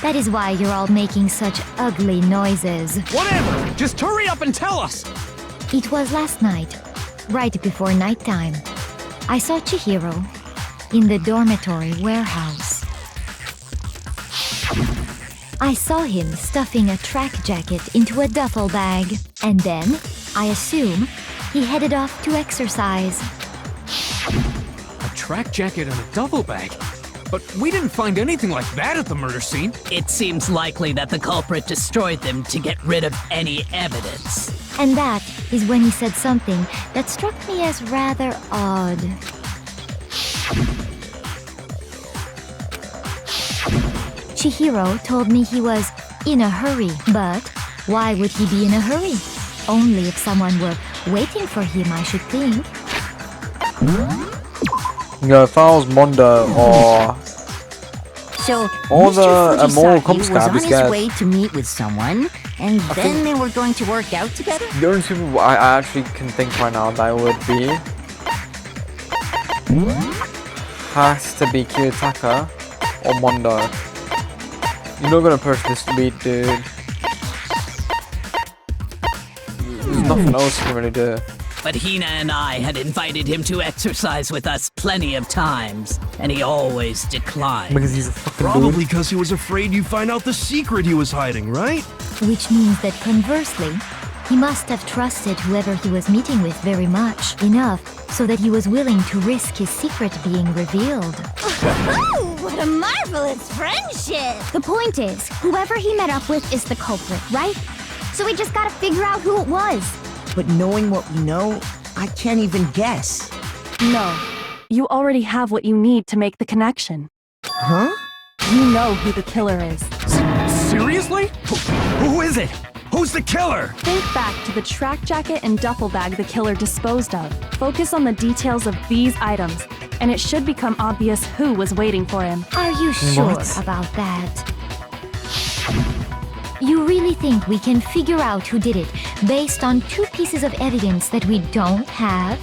That is why you're all making such ugly noises. Whatever! Just hurry up and tell us! It was last night, right before nighttime. I saw Chihiro in the dormitory warehouse. I saw him stuffing a track jacket into a duffel bag, and then, I assume, he headed off to exercise. A track jacket and a duffel bag? But we didn't find anything like that at the murder scene. It seems likely that the culprit destroyed them to get rid of any evidence. And that is when he said something that struck me as rather odd. Chihiro told me he was in a hurry, but why would he be in a hurry? Only if someone were waiting for him, I should think. Yeah, if I was Mondo or... So, All Mr. the more Fujisaki was on his scared. way to meet with someone, and then they were going to work out together? The only two people I actually can think right now that would be... has to be Kiyotaka or Mondo. You're not gonna push this lead, dude. There's nothing else you can really do. But Hina and I had invited him to exercise with us plenty of times, and he always declined. Because he's a fucking Probably because he was afraid you'd find out the secret he was hiding, right? Which means that conversely, he must have trusted whoever he was meeting with very much, enough so that he was willing to risk his secret being revealed. Oh, what a marvelous friendship! The point is, whoever he met up with is the culprit, right? So we just gotta figure out who it was. But knowing what we know, I can't even guess. No. You already have what you need to make the connection. Huh? You know who the killer is. Seriously? Who is it? Who's the killer? Think back to the track jacket and duffel bag the killer disposed of. Focus on the details of these items, and it should become obvious who was waiting for him. Are you sure What? about that? You really think we can figure out who did it based on two pieces of evidence that we don't have?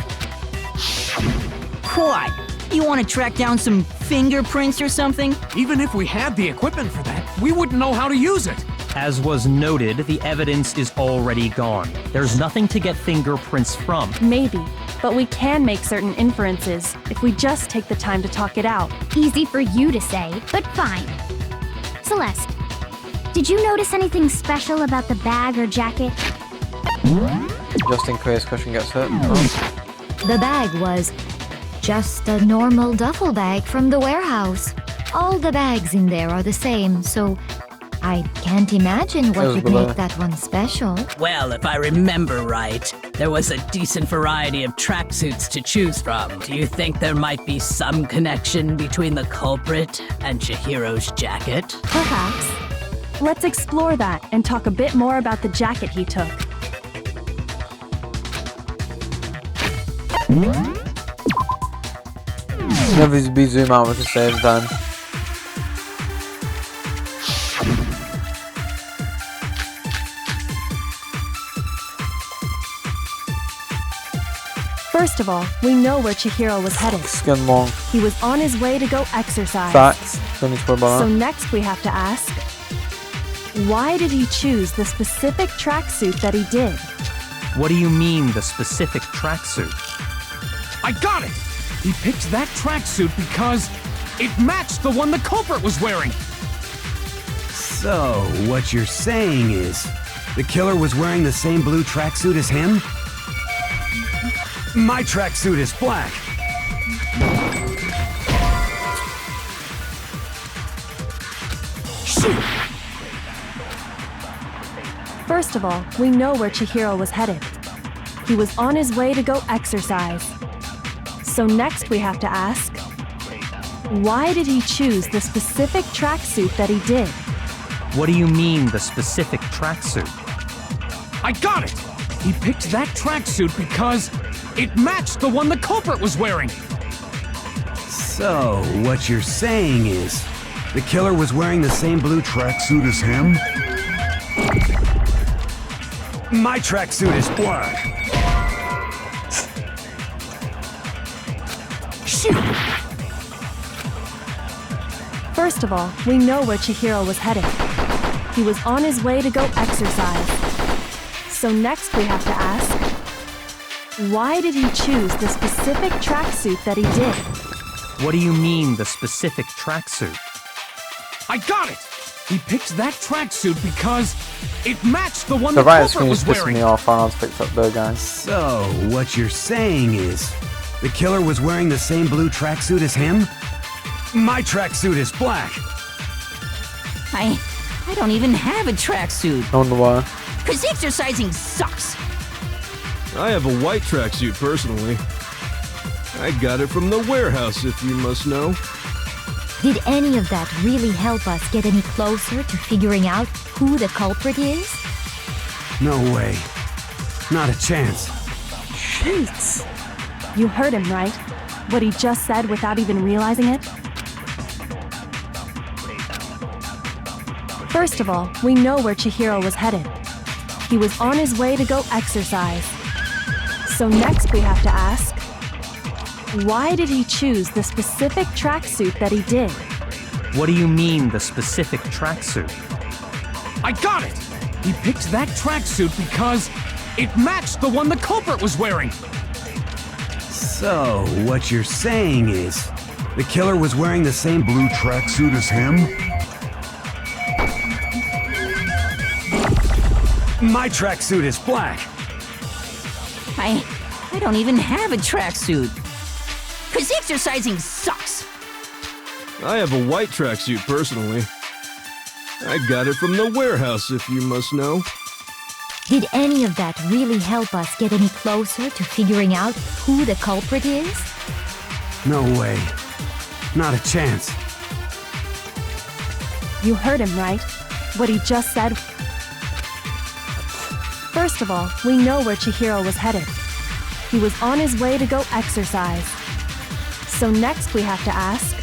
What? You want to track down some fingerprints or something? Even if we had the equipment for that, we wouldn't know how to use it. As was noted, the evidence is already gone. There's nothing to get fingerprints from. Maybe, but we can make certain inferences if we just take the time to talk it out. Easy for you to say, but fine. Celeste, did you notice anything special about the bag or jacket? Just in case question gets hit. The bag was just a normal duffel bag from the warehouse. All the bags in there are the same, so I can't imagine what was would below. make that one special. Well, if I remember right, there was a decent variety of tracksuits to choose from. Do you think there might be some connection between the culprit and Chihiro's jacket? Perhaps. Let's explore that and talk a bit more about the jacket he took. Never be zoom out at the same time. First of all, we know where Chihiro was headed. Skin long. He was on his way to go exercise. Facts. Don't need to worry about So that. next we have to ask, why did he choose the specific tracksuit that he did? What do you mean, the specific tracksuit? I got it! He picked that tracksuit because it matched the one the culprit was wearing. So, what you're saying is, the killer was wearing the same blue tracksuit as him? My tracksuit is black. Shoot! First of all, we know where Chihiro was headed. He was on his way to go exercise. So next we have to ask, why did he choose the specific tracksuit that he did? What do you mean, the specific tracksuit? I got it! He picked that tracksuit because it matched the one the culprit was wearing. So, what you're saying is, the killer was wearing the same blue tracksuit as him? My tracksuit is black. Shoot! First of all, we know where Chihiro was headed. He was on his way to go exercise. So next we have to ask, why did he choose the specific tracksuit that he did? What do you mean, the specific tracksuit? I got it! He picked that tracksuit because it matched the one The the right culprit screen is was pissing wearing. me off. I was picked up there, guys. So, what you're saying is, the killer was wearing the same blue tracksuit as him? My tracksuit is black. I don't even have a tracksuit. I wonder why. Cause exercising sucks. I have a white tracksuit personally. I got it from the warehouse, if you must know. Did any of that really help us get any closer to figuring out who the culprit is? No way. Not a chance. Jeez. You heard him, right? What he just said without even realizing it? First of all, we know where Chihiro was headed. He was on his way to go exercise. So next we have to ask, why did he choose the specific tracksuit that he did? What do you mean, the specific tracksuit? I got it! He picked that tracksuit because it matched the one the culprit was wearing. So, what you're saying is, the killer was wearing the same blue tracksuit as him? My tracksuit is black. I don't even have a tracksuit. Cause exercising sucks. I have a white tracksuit personally. I got it from the warehouse, if you must know. Did any of that really help us get any closer to figuring out who the culprit is? No way. Not a chance. You heard him, right? What he just said. First of all, we know where Chihiro was headed. He was on his way to go exercise. So next we have to ask,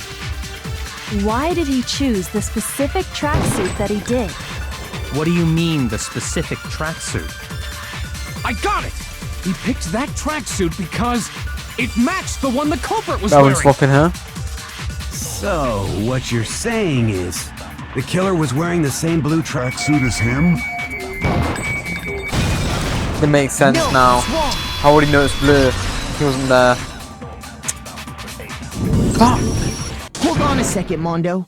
why did he choose the specific tracksuit that he did? What do you mean, the specific tracksuit? I got it! He picked that tracksuit because it matched the one the culprit was That wearing. one's fucking her. So, what you're saying is, the killer was wearing the same blue tracksuit as him? It makes sense now. I already noticed blue. He wasn't there. Fuck! Hold on a second, Mondo.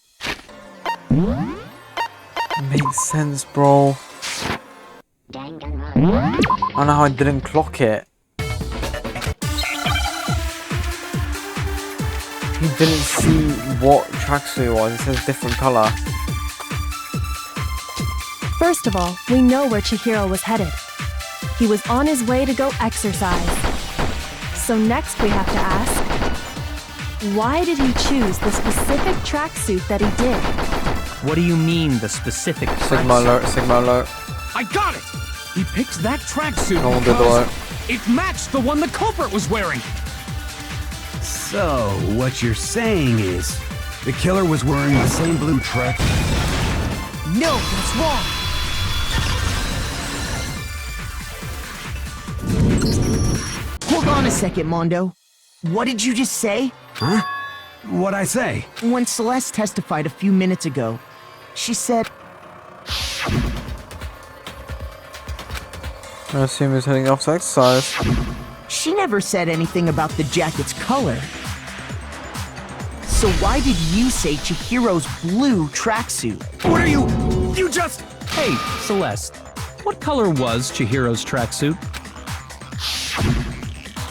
Makes sense, bro. I don't know how I didn't clock it. He didn't see what tracksuit it was. It says different color. First of all, we know where Chihiro was headed. He was on his way to go exercise. So next we have to ask, why did he choose the specific tracksuit that he did? What do you mean, the specific Sigma alert, Sigma alert. I got it! He picked that tracksuit No one did the because alert. it matched the one the culprit was wearing. So, what you're saying is, the killer was wearing the same blue track. No, that's wrong. Hold on a second, Mondo. What did you just say? Huh? What'd I say? When Celeste testified a few minutes ago, she said, I assume he's heading off to exercise. she never said anything about the jacket's color. So why did you say Chihiro's blue tracksuit? What are you? You just... Hey, Celeste, what color was Chihiro's tracksuit?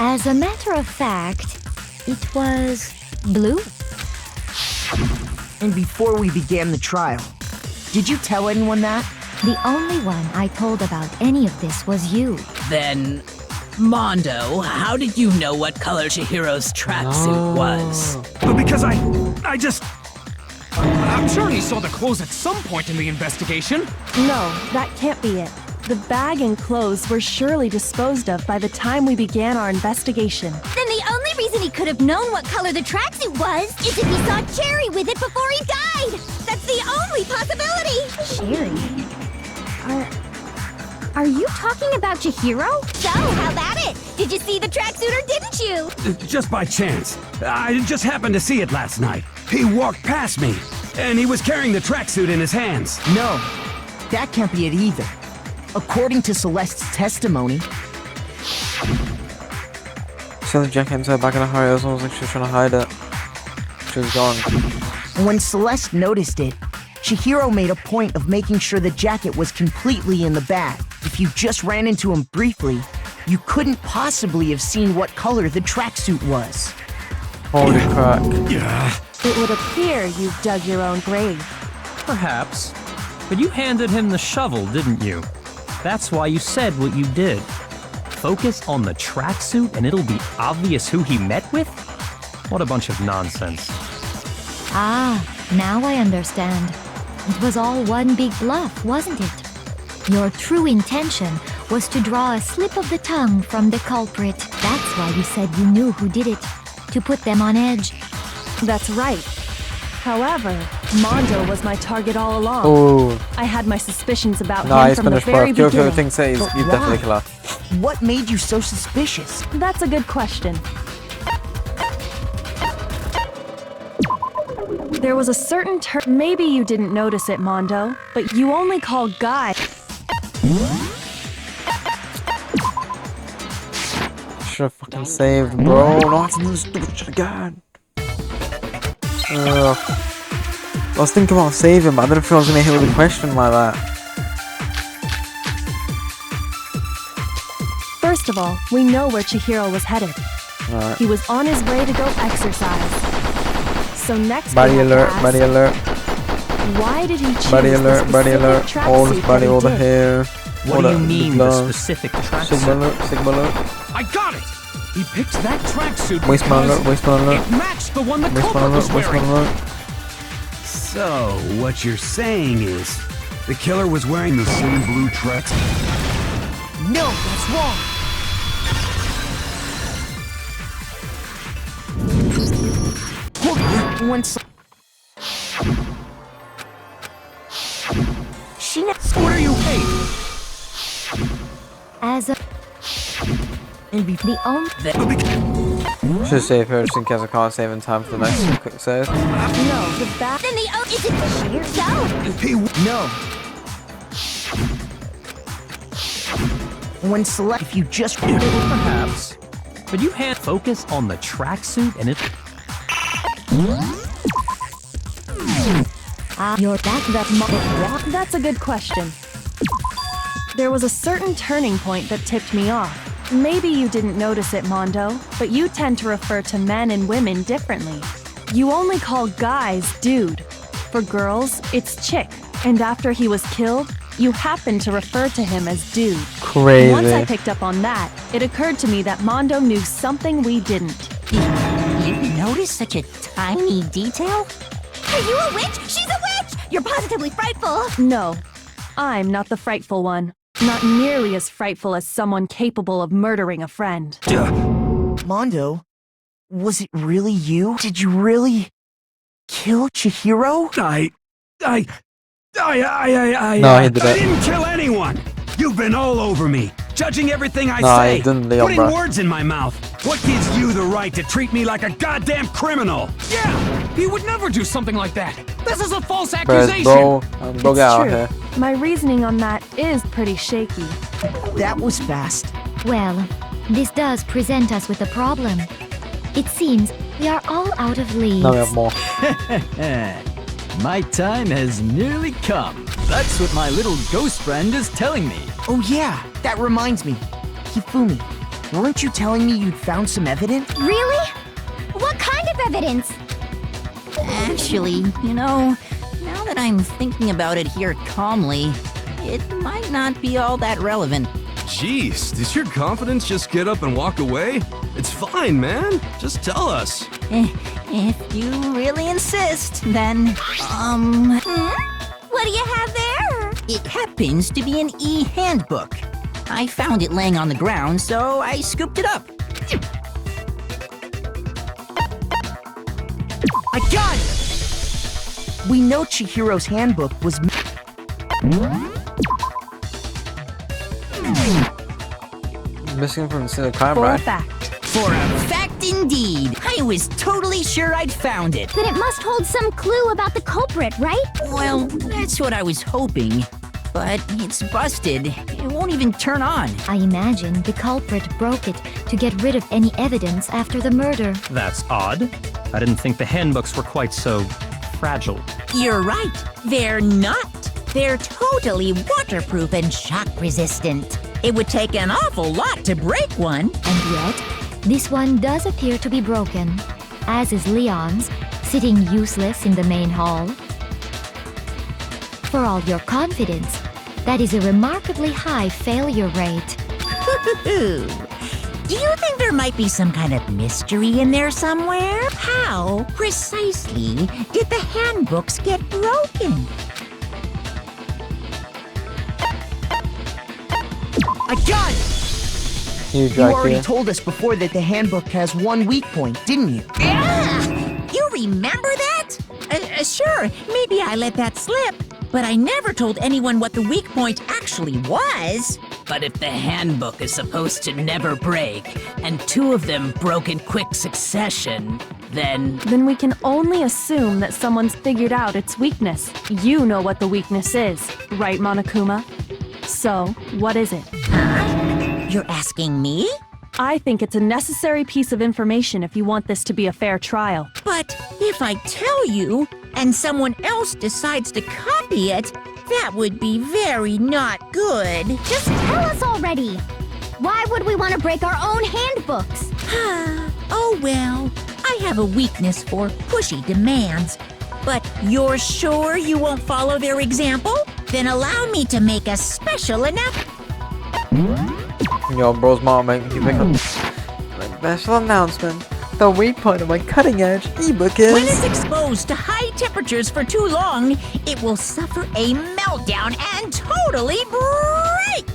As a matter of fact, it was blue. And before we began the trial, did you tell anyone that? The only one I told about any of this was you. Then, Mondo, how did you know what color Chihiro's tracksuit was? Because I just... I'm sure he saw the clothes at some point in the investigation. No, that can't be it. The bag and clothes were surely disposed of by the time we began our investigation. Then the only reason he could have known what color the tracksuit was is if he saw Cherry with it before he died! That's the only possibility! Cherry? Are you talking about Chihiro? So, how about it? Did you see the tracksuit or didn't you? Just by chance. I just happened to see it last night. He walked past me, and he was carrying the tracksuit in his hands. No, that can't be it either. According to Celeste's testimony, She had the jacket into her bag in a hurry. It was almost like she was trying to hide it. She was gone. when Celeste noticed it, Chihiro made a point of making sure the jacket was completely in the bag. If you just ran into him briefly, you couldn't possibly have seen what color the tracksuit was. Holy crap. It would appear you dug your own grave. Perhaps. But you handed him the shovel, didn't you? That's why you said what you did. Focus on the tracksuit and it'll be obvious who he met with? What a bunch of nonsense. Ah, now I understand. It was all one big bluff, wasn't it? Your true intention was to draw a slip of the tongue from the culprit. That's why you said you knew who did it. To put them on edge. That's right. However, Mondo was my target all along. Oh. I had my suspicions about Nah, him he's from the finished, very bro. beginning. Kyoto thinks that he's But definitely why? killer. What made you so suspicious? That's a good question. There was a certain maybe you didn't notice it, Mondo, but you only call guys. Should've fucking saved, bro. No, I have to do this stupid shit again. I was thinking about saving, but I didn't feel I was gonna hit with a question like that. First of all, we know where Chihiro was headed. Alright. He was on his way to go exercise. So next Body we have to alert, ask, body alert, why did he choose body the alert, body specific alert. All tracksuit his body, that he all the did? hair. What all do you the mean, the gloves. specific Sigma tracksuit? alert, Sigma alert. I got it! He picked that tracksuit Waistband because alert, waistband alert. it matched the one the Waistband culprit was alert, waistband wearing. alert. So, what you're saying is, the killer was wearing the same blue tracks. No, that's wrong. When she What are you hate? As a the only Should save her just in case I can't save in time for the next quick save. No, the back. Then the is it Chihiro? No. When Celeste, if you just Perhaps. But you had focus on the tracksuit and it... your back That's a good question. There was a certain turning point that tipped me off. Maybe you didn't notice it, Mondo, but you tend to refer to men and women differently. You only call guys dude. For girls, it's chick. And after he was killed, You happened to refer to him as Dude. Crazy. Once I picked up on that, it occurred to me that Mondo knew something we didn't. You noticed such a tiny detail? Are you a witch? She's a witch! You're positively frightful! No, I'm not the frightful one. Not nearly as frightful as someone capable of murdering a friend. Mondo, was it really you? Did you really kill Chihiro? No, he I did it. didn't kill anyone! You've been all over me, judging everything I No, say, he didn't, Leon, putting bro. words in my mouth. What gives you the right to treat me like a goddamn criminal? Yeah, he would never do something like that. This is a false Whereas accusation. bro, go It's get out true. here. My reasoning on that is pretty shaky. That was fast. Well, this does present us with a problem. It seems we are all out of leads. Now we have more. My time has nearly come. That's what my little ghost friend is telling me. Oh yeah, that reminds me. Hifumi, weren't you telling me you'd found some evidence? Really? What kind of evidence? Actually, now that I'm thinking about it here calmly, it might not be all that relevant. Jeez, does your confidence just get up and walk away? It's fine, man. Just tell us. If you really insist, then, What do you have there? it happens to be an e-handbook. I found it laying on the ground, so I scooped it up. I got it! We know Chihiro's handbook was Missing from the scene of crime, For a right? fact. For a fact indeed. I was totally sure I'd found it. Then it must hold some clue about the culprit, right? Well, that's what I was hoping. But it's busted. It won't even turn on. I imagine the culprit broke it to get rid of any evidence after the murder. That's odd. I didn't think the handbooks were quite so fragile. You're right. They're not. They're totally waterproof and shock resistant. It would take an awful lot to break one. And yet, this one does appear to be broken, as is Leon's, sitting useless in the main hall. For all your confidence, that is a remarkably high failure rate. Do you think there might be some kind of mystery in there somewhere? How precisely did the handbooks get broken? I got it! Huge You already idea. told us before that the handbook has one weak point, didn't you? Yeah! You remember that? Sure, maybe I let that slip. But I never told anyone what the weak point actually was. But if the handbook is supposed to never break, and two of them broke in quick succession, then Then we can only assume that someone's figured out its weakness. You know what the weakness is, right, Monokuma? So, what is it? You're asking me? I think it's a necessary piece of information if you want this to be a fair trial. But if I tell you, and someone else decides to copy it, that would be very not good. Just tell us already. Why would we want to break our own handbooks? Oh well, I have a weakness for pushy demands. But you're sure you won't follow their example? Then allow me to make a special announcement. Yo, bro's mom make me pick up. Special announcement. The weak point of my cutting edge ebook is. When it's exposed to high temperatures for too long, it will suffer a meltdown and totally break.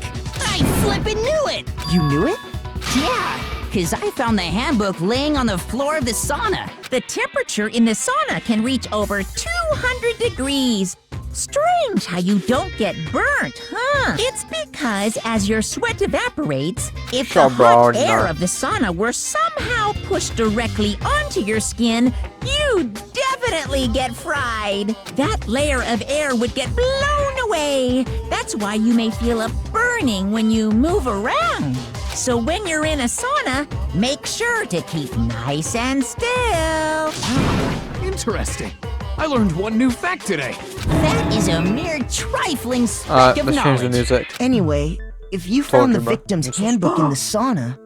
I flippin' knew it. You knew it? Yeah, because I found the handbook laying on the floor of the sauna. The temperature in the sauna can reach over 200 degrees. Strange how you don't get burnt, huh? It's because as your sweat evaporates, if the hot air of the sauna were somehow pushed directly onto your skin, you'd definitely get fried. That layer of air would get blown away. That's why you may feel a burning when you move around. So when you're in a sauna, make sure to keep nice and still. Interesting. I learned one new fact today. That is a mere trifling speck of let's change the knowledge. music. Anyway, if you found the Talking about- victim's handbook in the sauna,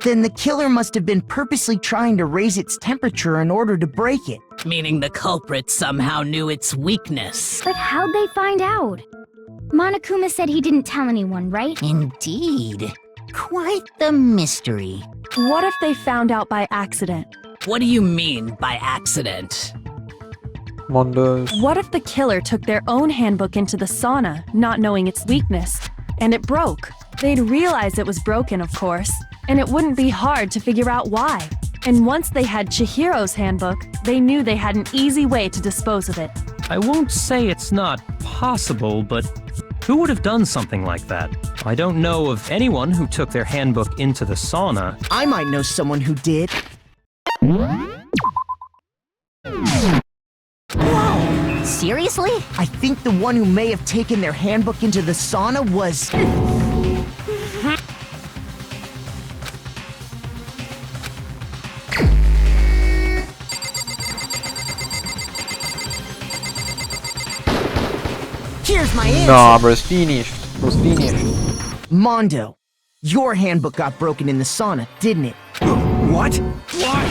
Then the killer must have been purposely trying to raise its temperature in order to break it. Meaning the culprit somehow knew its weakness. But how'd they find out? Monokuma said he didn't tell anyone, right? Indeed. Quite the mystery. What if they found out by accident? What do you mean by accident? Mondos. What if the killer took their own handbook into the sauna, not knowing its weakness, and it broke? They'd realize it was broken, of course, and it wouldn't be hard to figure out why. And once they had Chihiro's handbook, they knew they had an easy way to dispose of it. I won't say it's not possible, but who would have done something like that? I don't know of anyone who took their handbook into the sauna. I might know someone who did. Whoa! Seriously? I think the one who may have taken their handbook into the sauna was... Here's my answer! Nah, bro, it's finished. Bro, it's finished. Mondo, your handbook got broken in the sauna, didn't it? What? Why?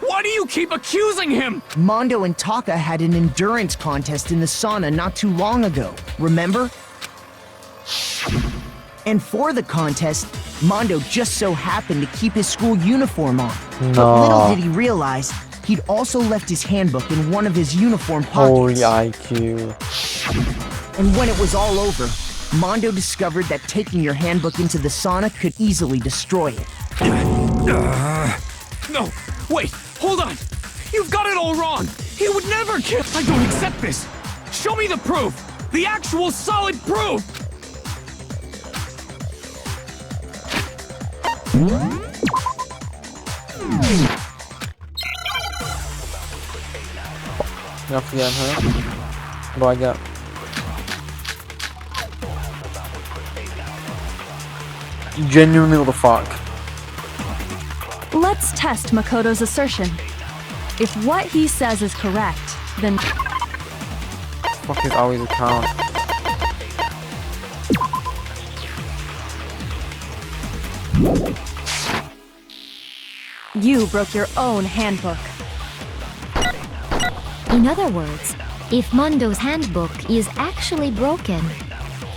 Why do you keep accusing him? Mondo and Taka had an endurance contest in the sauna not too long ago, remember? And for the contest, Mondo just so happened to keep his school uniform on. But little did he realize, he'd also left his handbook in one of his uniform Holy pockets. IQ. And when it was all over, Mondo discovered that taking your handbook into the sauna could easily destroy it. No, wait, hold on. You've got it all wrong. He would never kill. I don't accept this. Show me the proof. The actual solid proof. Not forget her. What do I got? Genuinely, what the fuck? Let's test Makoto's assertion. If what he says is correct, then... Fuck is always a count. You broke your own handbook. In other words, if Mondo's handbook is actually broken,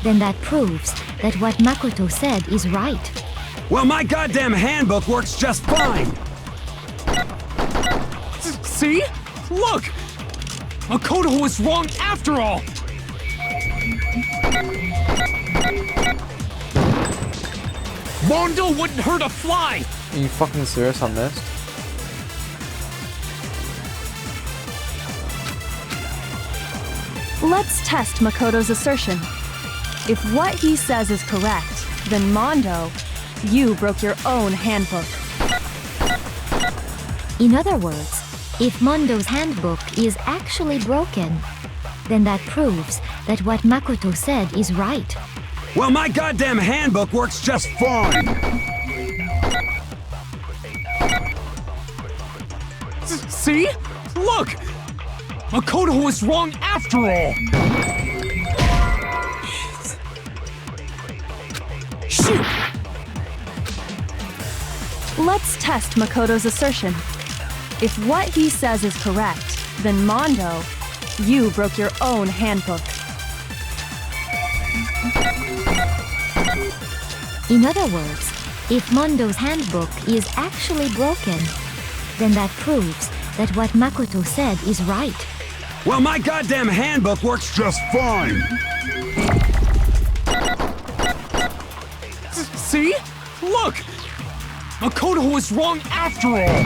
then that proves that what Makoto said is right. Well, my goddamn handbook works just fine! See? Look! Makoto was wrong after all! Mondo wouldn't hurt a fly! Are you fucking serious on this? Let's test Makoto's assertion. If what he says is correct, then Mondo, you broke your own handbook. In other words, if Mondo's handbook is actually broken, then that proves that what Makoto said is right. Well, my goddamn handbook works just fine! See? Look! Makoto was wrong after all! Shoot! Let's test Makoto's assertion. If what he says is correct, then Mondo, you broke your own handbook. In other words, if Mondo's handbook is actually broken, then that proves that what Makoto said is right. Well, my goddamn handbook works just fine! See? Look! Makoto was wrong after all!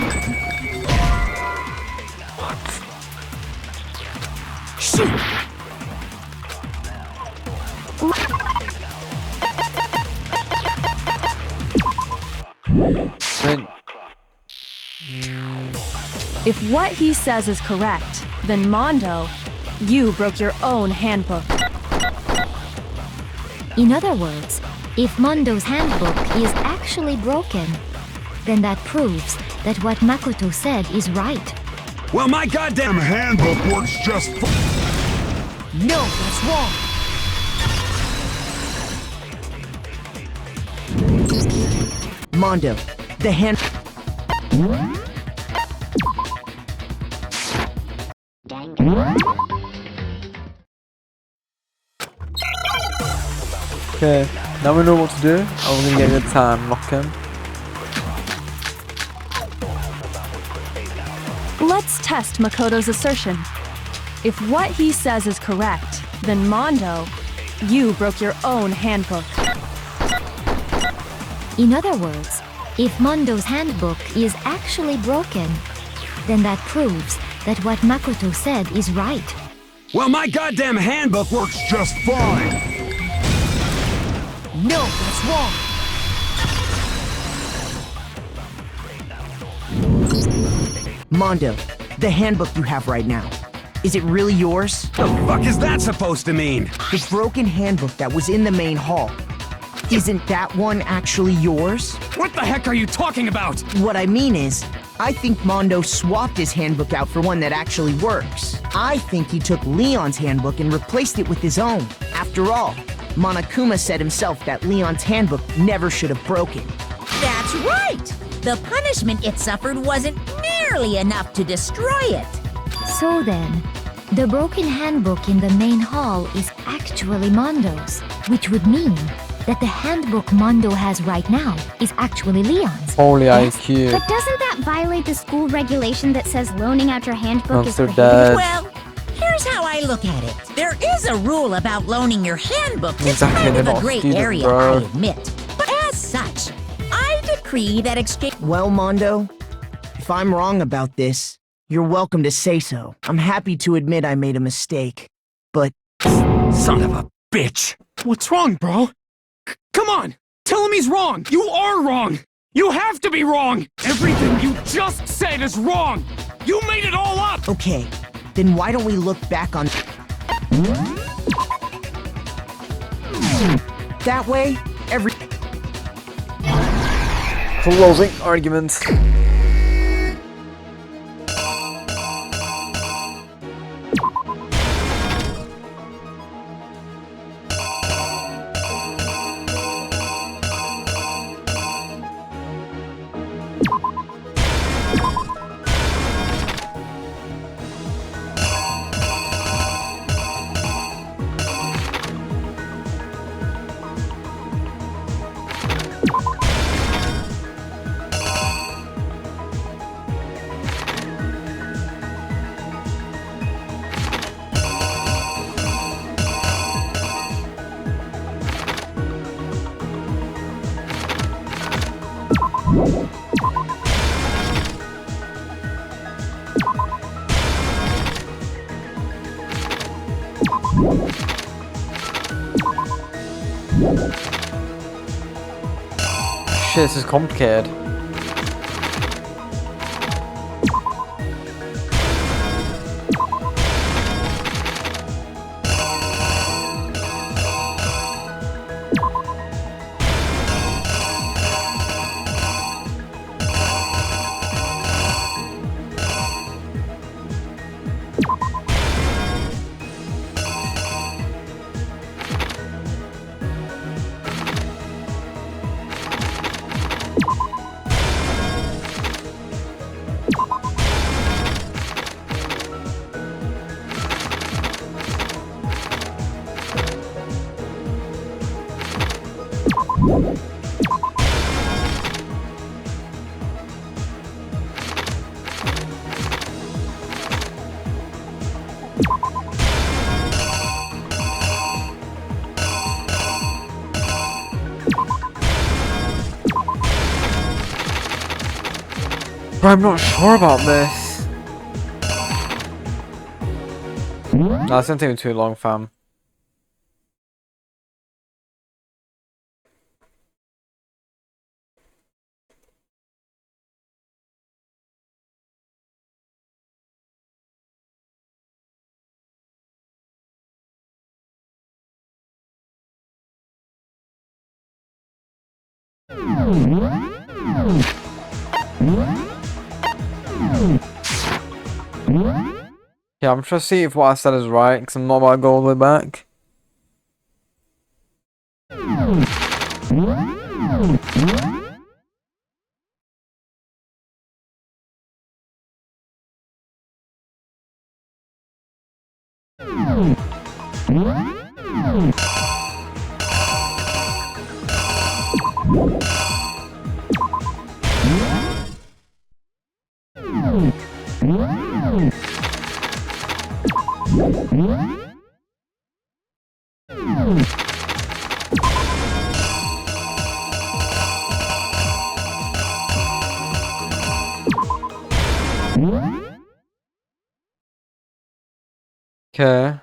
Shoot! If what he says is correct, then Mondo, you broke your own handbook. In other words, if Mondo's handbook is actually broken, then that proves that what Makoto said is right. Well, my goddamn handbook works just fine! No, that's wrong! Mondo, The hand... Okay, now we know what to do. I'm gonna get a time lock-in. Let's test Makoto's assertion. If what he says is correct, then Mondo, you broke your own handbook. In other words, if Mondo's handbook is actually broken, then that proves that what Makoto said is right. Well, my goddamn handbook works just fine. No, that's wrong. Mondo, the handbook you have right now, is it really yours? The fuck is that supposed to mean? The broken handbook that was in the main hall. Isn't that one actually yours? What the heck are you talking about? What I mean is, I think Mondo swapped his handbook out for one that actually works. I think he took Leon's handbook and replaced it with his own. After all, Monokuma said himself that Leon's handbook never should have broken. That's right! The punishment it suffered wasn't nearly enough to destroy it. So then, the broken handbook in the main hall is actually Mondo's, which would mean that the handbook Mondo has right now is actually Leon's. Holy IQ. But doesn't that violate the school regulation that says loaning out your handbook is Monster prohibited? Dad. Well, here's how I look at it. There is a rule about loaning your handbook. It's Exactly, kind of they're a not gray students, area, bro. I admit. But as such, I decree that exchange... Well, Mondo, if I'm wrong about this, you're welcome to say so. I'm happy to admit I made a mistake, but... Son of a bitch. What's wrong, bro? Come on! Tell him he's wrong! You are wrong! You have to be wrong! Everything you just said is wrong! You made it all up! Okay, then why don't we look back on... That way, every... Closing argument. Shit, this is complicated. But I'm not sure about this. No, it's gonna take me too long, fam. Yeah, I'm trying to see if what I said is right, because I'm not about to go all the way back. Okay.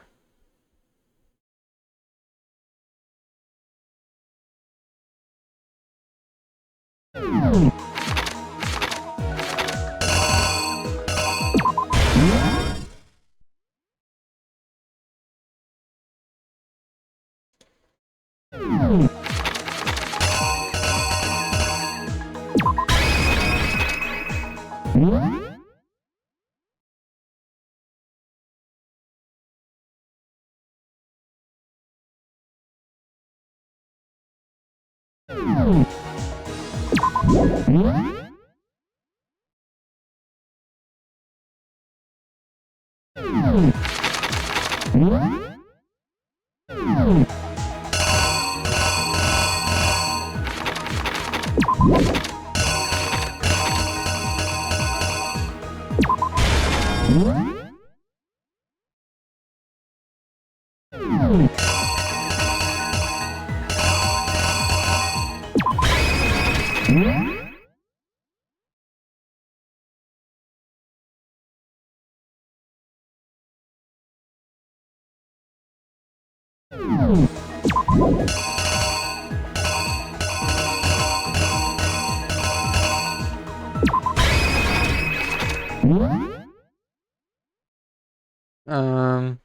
Um.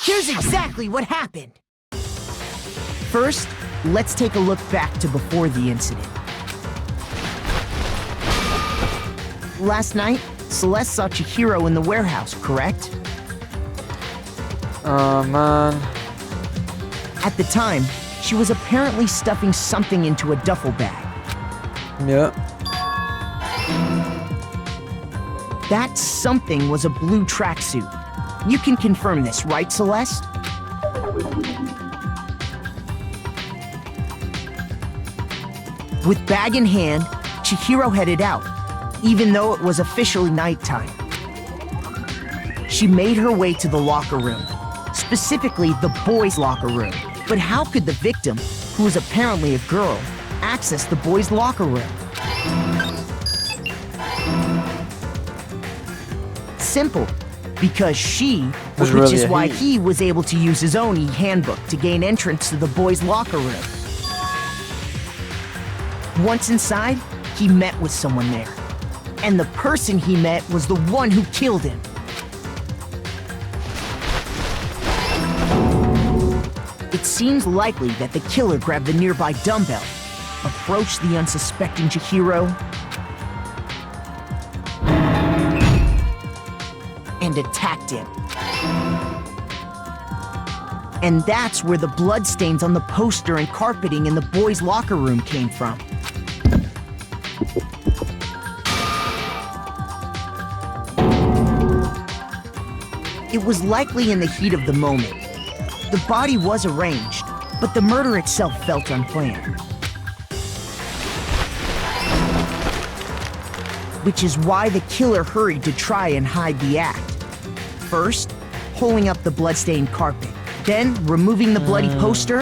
Here's exactly what happened. First, let's take a look back to before the incident. Last night, Celeste saw Chihiro in the warehouse, correct? Oh, man. At the time, she was apparently stuffing something into a duffel bag. Yeah. That something was a blue tracksuit. You can confirm this, right, Celeste? With bag in hand, Chihiro headed out, even though it was officially nighttime. She made her way to the locker room, specifically the boys' locker room. But how could the victim, who was apparently a girl, access the boys' locker room? Simple. Because she, Was which really is a why he. he was able to use his own e-handbook to gain entrance to the boys' locker room. Once inside, he met with someone there. And the person he met was the one who killed him. It seems likely that the killer grabbed the nearby dumbbell, approached the unsuspecting Chihiro, and attacked him. And that's where the bloodstains on the poster and carpeting in the boys' locker room came from. It was likely in the heat of the moment. The body was arranged, but the murder itself felt unplanned. Which is why the killer hurried to try and hide the act. First, pulling up the bloodstained carpet, then removing the bloody poster,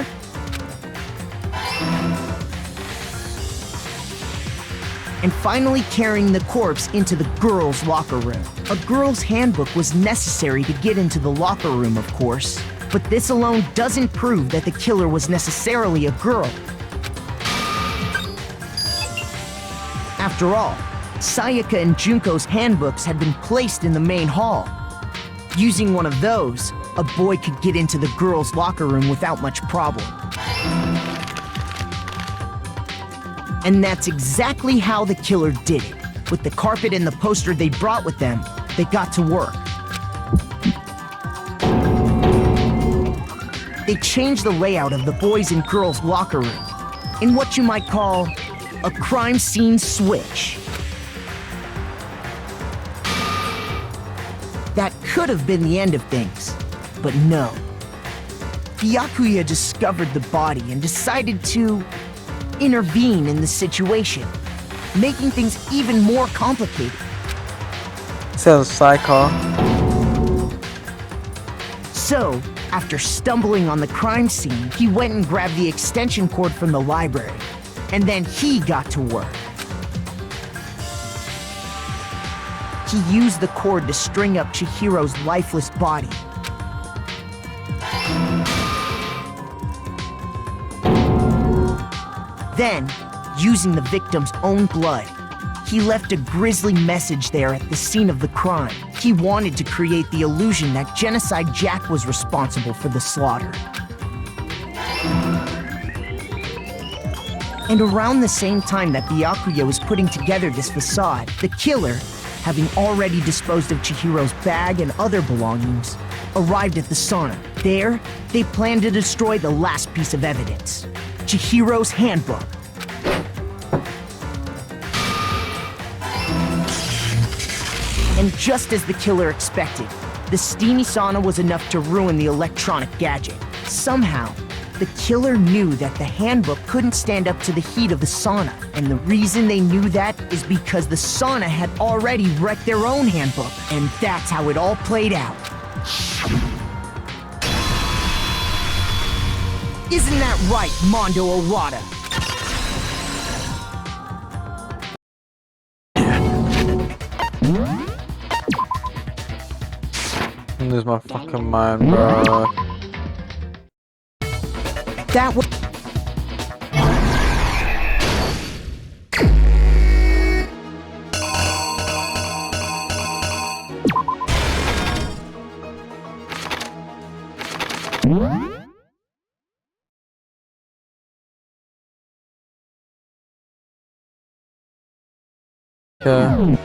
and finally carrying the corpse into the girls' locker room. A girl's handbook was necessary to get into the locker room, of course, but this alone doesn't prove that the killer was necessarily a girl. After all, Sayaka and Junko's handbooks had been placed in the main hall. Using one of those, a boy could get into the girls' locker room without much problem. And that's exactly how the killer did it. With the carpet and the poster they brought with them, they got to work. They changed the layout of the boys' and girls' locker room. in what you might call a crime scene switch. That could have been the end of things, but no. Byakuya discovered the body and decided to intervene in the situation, making things even more complicated. Sounds psycho. So, after stumbling on the crime scene, he went and grabbed the extension cord from the library, and then he got to work. He used the cord to string up Chihiro's lifeless body. Then, using the victim's own blood, he left a grisly message there at the scene of the crime. He wanted to create the illusion that Genocide Jack was responsible for the slaughter. And around the same time that Byakuya was putting together this facade, the killer, having already disposed of Chihiro's bag and other belongings, arrived at the sauna. There, they planned to destroy the last piece of evidence, Chihiro's handbook. And just as the killer expected, the steamy sauna was enough to ruin the electronic gadget. Somehow, the killer knew that the handbook couldn't stand up to the heat of the sauna. And the reason they knew that is because the sauna had already wrecked their own handbook. And that's how it all played out. Isn't that right, Mondo Arata? Lose my fucking mind, bro. That was... Okay.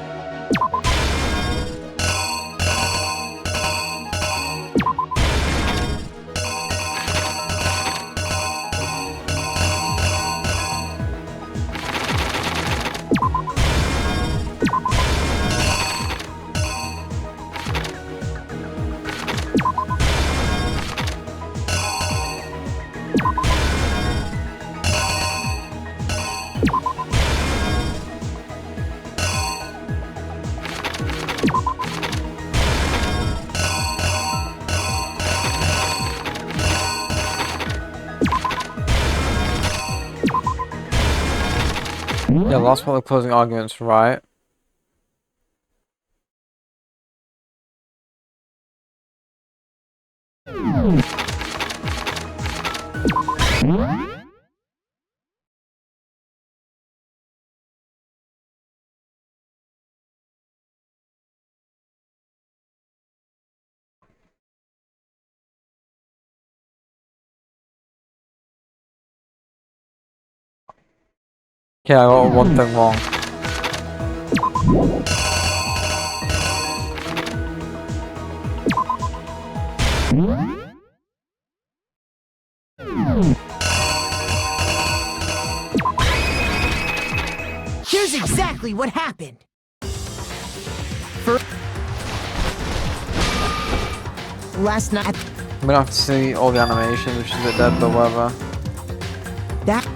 Yeah, last one of the closing arguments, right? Okay, I got one thing wrong. Here's exactly what happened. Last night... I'm gonna have to see all the animations, which is a bit dead, but whatever. That...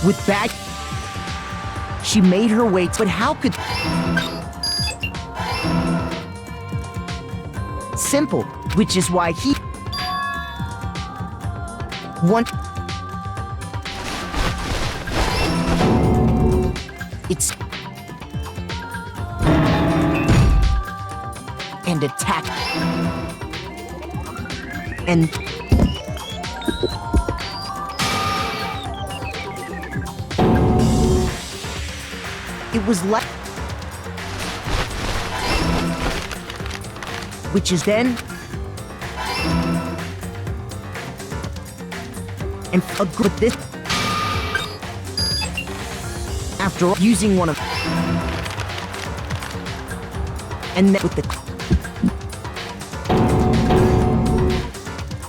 With bag... She made her way to... But how could... Simple, which is why he... One... It's... And attack... And... It was like... Which is then... And a good this... After all, using one of... And then with the...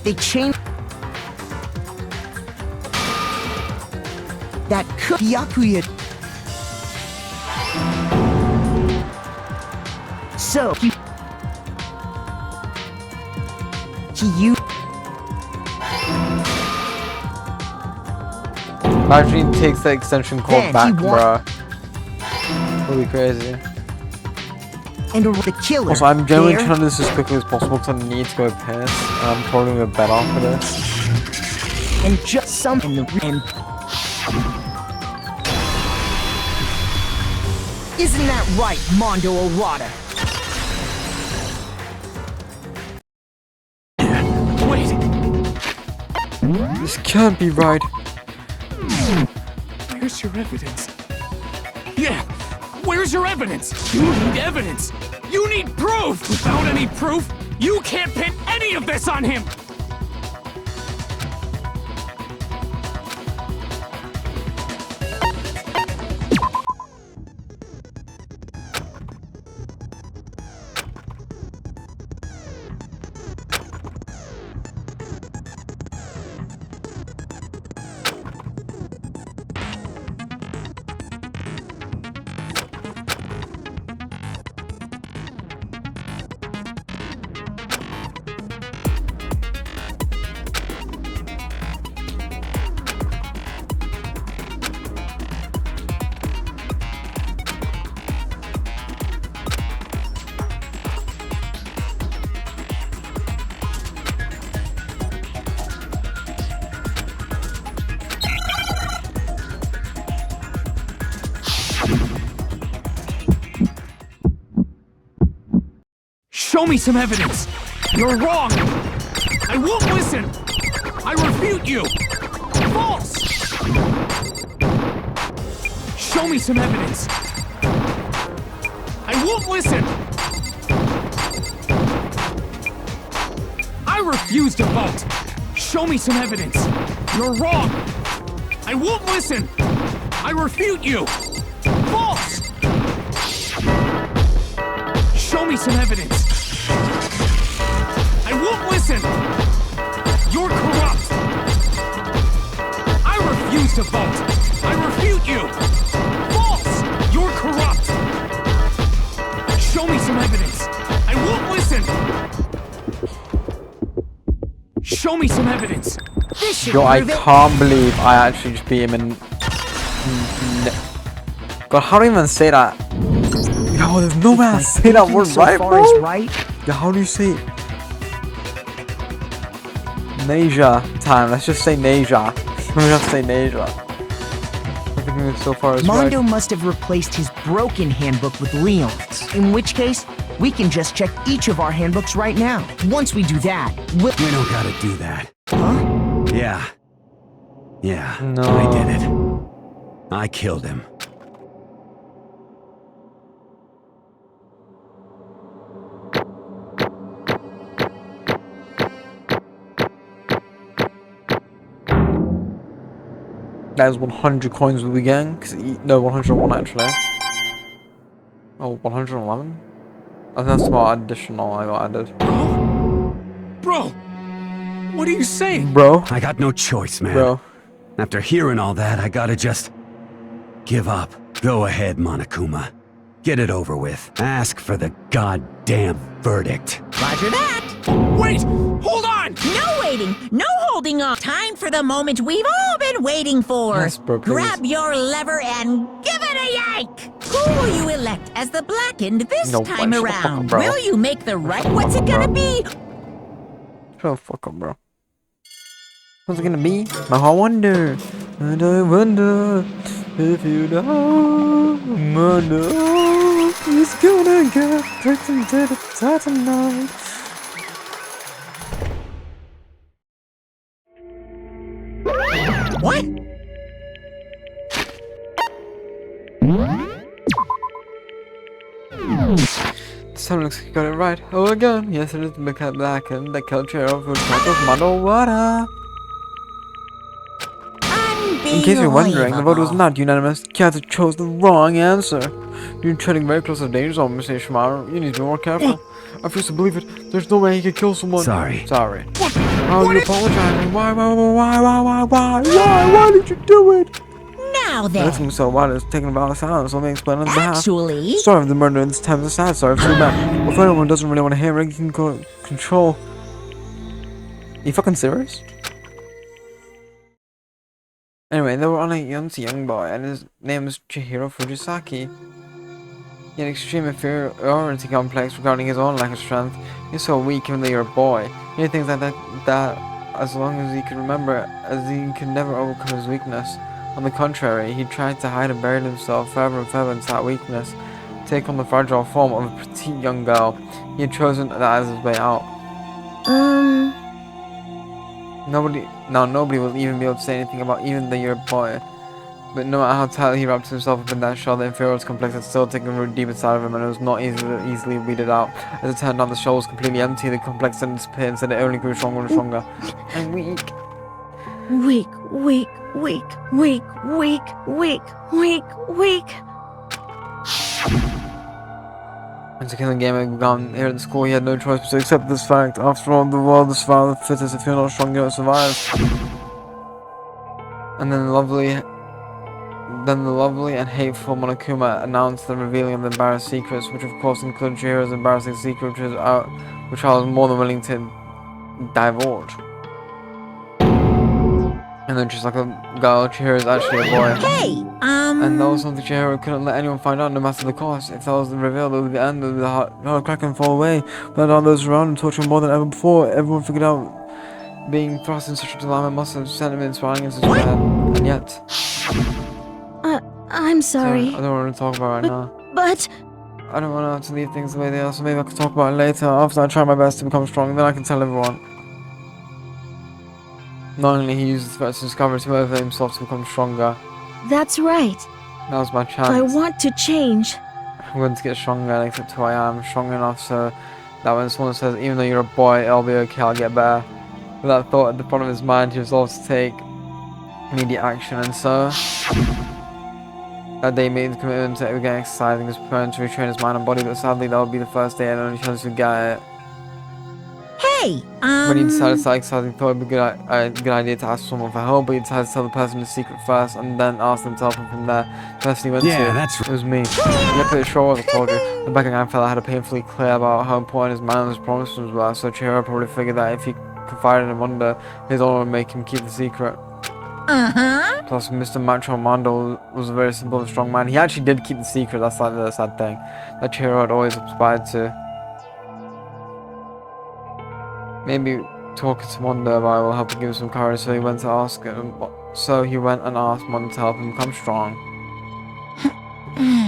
They changed... That could be Yakuya. So, he used... Imagine he takes the extension cord Then back, he bruh. That'll be crazy. And the killer. Also, I'm generally there, trying to do this as quickly as possible because I need to go piss. And I'm probably gonna bet off for this. and just some in the and isn't that right, Mondo Orada? Wait! This can't be right. Where's your evidence? Yeah, where's your evidence? You need evidence! You need proof! Without any proof, you can't pin any of this on him! Show me some evidence! You're wrong! I won't listen! I refute you! False! Show me some evidence! I won't listen! I refuse to vote! Show me some evidence! You're wrong! I won't listen! I refute you! False! Show me some evidence! I won't listen! You're corrupt! I refuse to vote! I refute you! False! You're corrupt! Show me some evidence! I won't listen! Show me some evidence! Yo, I can't believe I actually just beat him in... God, how do you even say that? Yo, there's no way I say that word so right, far bro! is right. Yo, how do you say it? Nasia time. Let's just say Nasia. Let me just say Nasia. I think it's so far as Mondo right. must have replaced his broken handbook with Leon's. In which case, we can just check each of our handbooks right now. Once we do that, We don't gotta do that. Huh? Yeah. Yeah, No. I did it. I killed him. That is 100 coins we'll be getting. No, 101 actually. Oh, 111? I think that's more additional I got added. Bro! What are you saying? Bro? I got no choice, man. Bro. After hearing all that, I gotta just... give up. Go ahead, Monokuma. Get it over with. Ask for the goddamn verdict. Roger that! Wait! Hold on! No waiting! No holding on! Time for the moment we've all been waiting for! Yes, bro, please. Grab your lever and give it a yank! Who will you elect as the Blackened this No, time shut the fuck up, around? bro. Will you make the right? Shut the What's fuck it up, gonna bro. be? Shut the fuck up, bro. What's it gonna be? I wonder. And I wonder if you know. Mondo is gonna get pretty dead tonight. What? This time looks like you got it right. Oh, again. Yes, it is the Blackened, the culture of Mondo water. In case you're wondering, the vote was not unanimous. Kathy chose the wrong answer. You're treading very close to the danger zone, Mr. Shimaro. You need to be more careful. I refuse to believe it. There's no way he could kill someone. Sorry. Sorry. Oh, you apologizing? Why did you do it? Now then. Nothing so what is taking about silence. Let me explain on his behalf. Actually, Sorry for the murder in this time is sad. Sorry for too bad. Well, if anyone doesn't really want to hear it, you can control. Are you fucking serious? Anyway, they were on a young boy, and his name was Chihiro Fujisaki. He had extreme inferiority complex regarding his own lack of strength. He was so weak even though you're a boy. He did things like that as long as he could remember, as he could never overcome his weakness. On the contrary, he tried to hide and bury himself further and further into that weakness, to take on the fragile form of a petite young girl. He had chosen that as his way out. Nobody will even be able to say anything about even though you're a boy. But no matter how tightly he wrapped himself up in that shell, the inferiority complex had still taken root deep inside of him, and it was not easily weeded out. As it turned out, the shell was completely empty, the complex didn't disappear, instead it only grew stronger and stronger. I'm weak. Weak. Once the killing game had begun here at the school, he had no choice but to accept this fact. After all, the world is survival of the fittest. If you're not strong, you don't survive. And then the lovely and hateful Monokuma announced the revealing of the embarrassed secrets, which of course included Chihiro's embarrassing secret, which I was more than willing to divulge. And then just like a girl, Chihiro is actually a boy. Hey, And that was something Chihiro couldn't let anyone find out, no matter the cost. If that was revealed, it would be the end of the heart crack and fall away. But on those around him, torturing more than ever before, everyone figured out being thrust in such a dilemma must have sent him inspiring into his head. And yet... I'm sorry. I don't want to talk about it right now. But... I don't want to leave things the way they are, so maybe I can talk about it later, after I try my best to become strong, then I can tell everyone. Not only he used the threats to discover to motivate himself to become stronger. That's right. That was my chance. I want to change. I'm going to get stronger and accept who I am, strong enough so that when someone says, even though you're a boy, I'll be okay, I'll get better. With that thought at the front of his mind, he resolved to take immediate action, and so... That day made the commitment to again exercising his plan to retrain his mind and body, but sadly that would be the first day and only chance to get it. Hey, When he decided to start exercising, he thought it would be a good idea to ask someone for help, but he decided to tell the person the secret first and then ask them to help him from there. The person he went to, it was me. Yeah, pretty sure was, I told you. The background fella had a painfully clear about how important his man and his promises were, so Chihiro probably figured that if he confided in Wanda, his honor would make him keep the secret. Plus, Mr. Macho Mondo was a very simple and strong man. He actually did keep the secret, that's like the sad thing. That Chihiro had always aspired to. Maybe talking to Mondo about it will help him give him some courage, so he went and asked Mondo to help him become strong.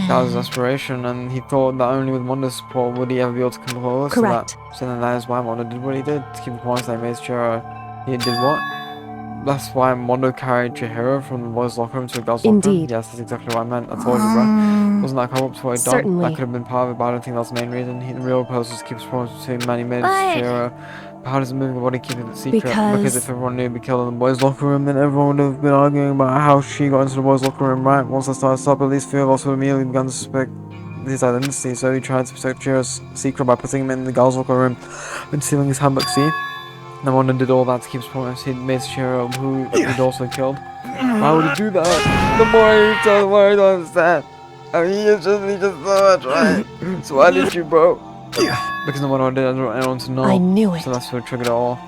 That was his aspiration, and he thought that only with Mondo's support would he ever be able to come close to that. So then that is why Mondo did what he did, to keep the promise that he made Chihiro. He did what? That's why Mondo carried Chihiro from the boys' locker room to a girls' locker room. Indeed. Yes, that's exactly what I meant. I told you, bro. Wasn't that come up to what he'd done? Certainly. That could have been part of it, but I don't think that's the main reason. The real purpose was to keep his promise between many minutes to Chihiro. But how does a moving body keep it a secret? Because if everyone knew he'd be killed in the boys' locker room, then everyone would have been arguing about how she got into the boys' locker room, right? Once I started to up, at least few of us would immediately begun to suspect his identity, so he tried to protect Chihiro's secret by putting him in the girls' locker room and stealing his handbook, see? No one did all that to keep his promise. He'd made Chihiro, who he'd also killed. Why would he do that? The more he tells, the more I don't understand. I mean, he just so much, right? So why did you, bro? Because no one did, I don't want anyone to know. I knew it. So that's what triggered it all.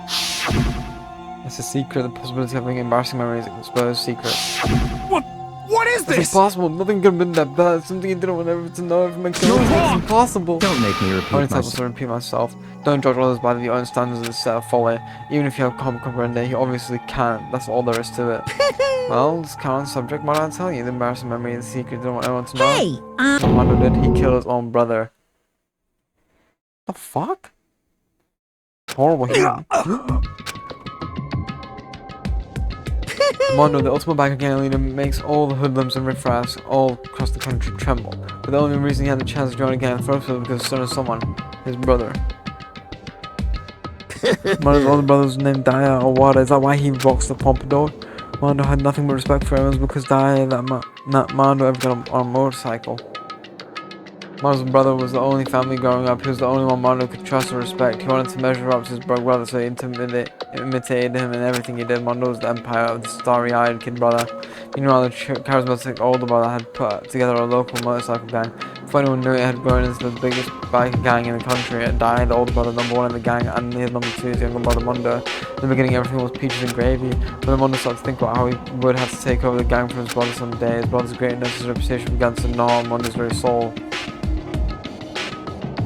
It's a secret, the possibility of having embarrassing memories, exposed secret. What is this? It's impossible. Nothing could have been that bad. Something you didn't want everyone to know from my character. It's impossible. Don't make me repeat Only time myself. to repeat myself. Don't judge others by your own standards of set of folly. Even if you have common comprehender, you obviously can't. That's all there is to it. Well, it's kind of subject. Why don't I tell you? The embarrassing memory and the secret. Didn't want anyone to know. Hey, What Mondo did. He killed his own brother. The fuck? Horrible human. Mondo, the ultimate biker gang leader, makes all the hoodlums and riffraffs all across the country tremble. But the only reason he had the chance to join a gang first was because son of someone, his brother. Mondo's older brother's named Daya or Wada. Is that why he rocks the pompadour? Mondo had nothing but respect for him. It was because that Mondo ever got on a motorcycle. Mondo's brother was the only family growing up. He was the only one Mondo could trust and respect. He wanted to measure up to his brother, so he imitated him in everything he did. Mondo was the empire of the starry-eyed kid brother. Meanwhile, the charismatic older brother had put together a local motorcycle gang. Before anyone knew it, had grown into the biggest biker gang in the country. It died, the older brother, number one in the gang, and his number two, his younger brother Mondo. In the beginning, everything was peaches and gravy. But then Mondo started to think about how he would have to take over the gang from his brother someday. His brother's greatness, his reputation began to gnaw on Mondo's very soul.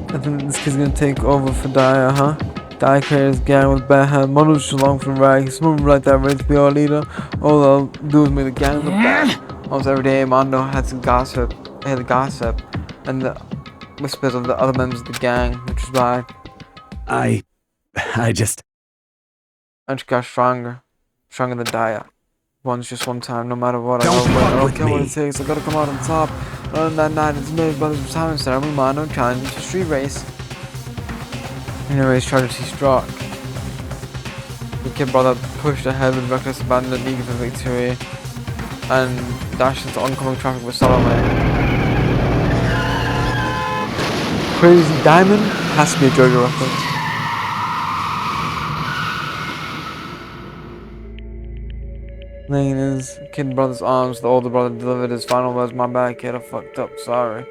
I think this kid's gonna take over for Daya, huh? Daya created his gang with bare hair. Mondo was too long for the rag. He's moving like that, ready to be our leader. All they'll do is make the gang look bad. Almost every day, Mondo had to gossip. He had the gossip and the whispers of the other members of the gang, which is why I just got stronger than Daya. Just one time, no matter what. Don't fuck I don't with care what me. it takes. I gotta come out on top. And on that night, it's made by the retirement ceremony. Mondo challenged into a street race. In a race tragedy struck. The kid brother pushed ahead with reckless abandon, eager for victory, and dashed into oncoming traffic with Solomon. Crazy Diamond has to be a JoJo reference. Laying in his kid brother's arms, the older brother delivered his final words. My bad, kid, I fucked up, sorry.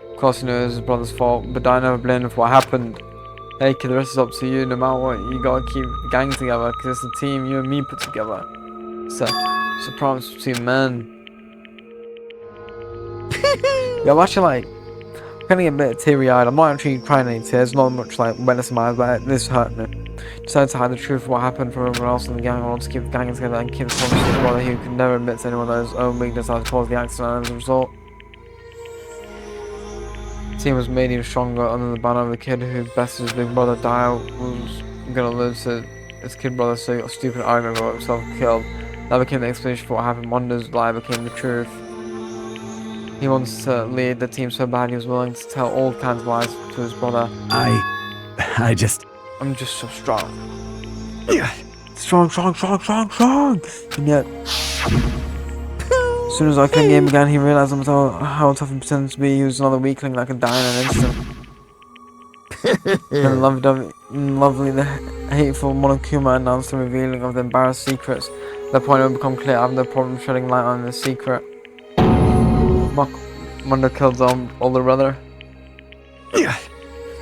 Of course he knew it was his brother's fault, but I never blamed him for what happened. Hey kid, the rest is up to you. No matter what, you gotta keep the gang together, because it's a team you and me put together. It's a promise between men. Yeah, I'm actually like, I'm getting a bit teary-eyed. I'm not actually crying any tears, not much like wetness in my eyes, but this hurt me. Decided to hide the truth of what happened from everyone else in the gang. I wanted to keep the gang together and keep the promise to his brother. He could never admit to anyone that his own weakness had caused the accident, and as a result, the team was made even stronger under the banner of the kid who bested his big brother. Dio was gonna live to his kid brother, so he got stupid and argument about himself and killed. That became the explanation for what happened. Mondo's lie became the truth. He wants to lead the team so bad he was willing to tell all kinds of lies to his brother. I'm just so strong. Yeah. Strong. And yet, as soon as our game began, he realized how tough he pretended to be. He was another weakling that could die in an instant. And lovely, the hateful Monokuma announced the revealing of the embarrassed secrets. At that point, it would become clear I have no problem shedding light on this secret. Mondo killed all the brother. Yeah.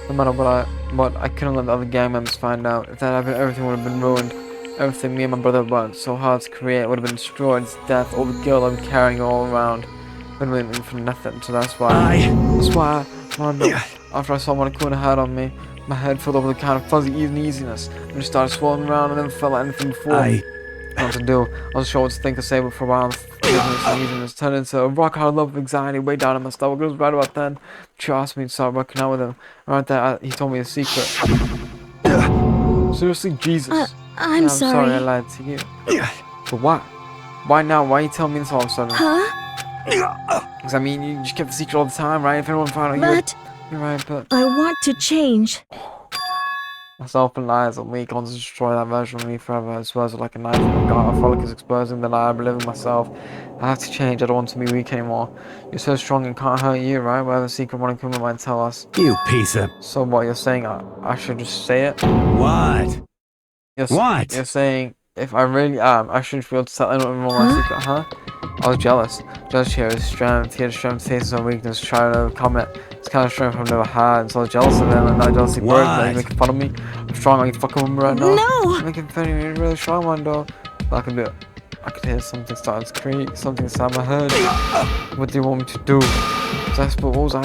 No matter what, I couldn't let the other gang members find out. If that happened, everything would have been ruined. Everything me and my brother worked so hard to create would have been destroyed. His death, all the guilt I'm carrying all around, would have been for nothing. So that's why, Mondo, after I saw Monokuma had on me, my head filled up with a kind of fuzzy uneasiness, and just started swirling around. I never felt like anything before. What to do? I wasn't sure what to think or say, but for a while, uneasiness turned into a rock hard love of anxiety way down in my stomach. It was right about then. She asked me to start working out with him. Right there, he told me a secret. Seriously, Jesus. I'm sorry. I lied to you. But why? Why now? Why are you telling me this all of a sudden? Huh? Because I mean, you just kept the secret all the time, right? If anyone found out, you're right, but I want to change. Myself and lies are weak. I want to destroy that version of me forever. It swears like a knife in the gut. I feel like it's exposing the lie I believe in myself. I have to change. I don't want to be weak anymore. You're so strong it can't hurt you, right? Whatever secret Monokuma might tell us. You piece of... So what, you're saying I should just say it? What? You're saying if I really am, I shouldn't be able to tell anyone my secret, huh? I was jealous. Jealous here, his strength. He had strength to face his own weakness, try to overcome it. It's kind of strength I've never had, so I was jealous of him, and that jealousy broke. Are you making fun of me? I'm strong. Are you fucking with me right now? No! I'm making fun of me. You're really strong, Mondo. I could do it. I could hear something starting to creak, something inside my head. What do you want me to do? What was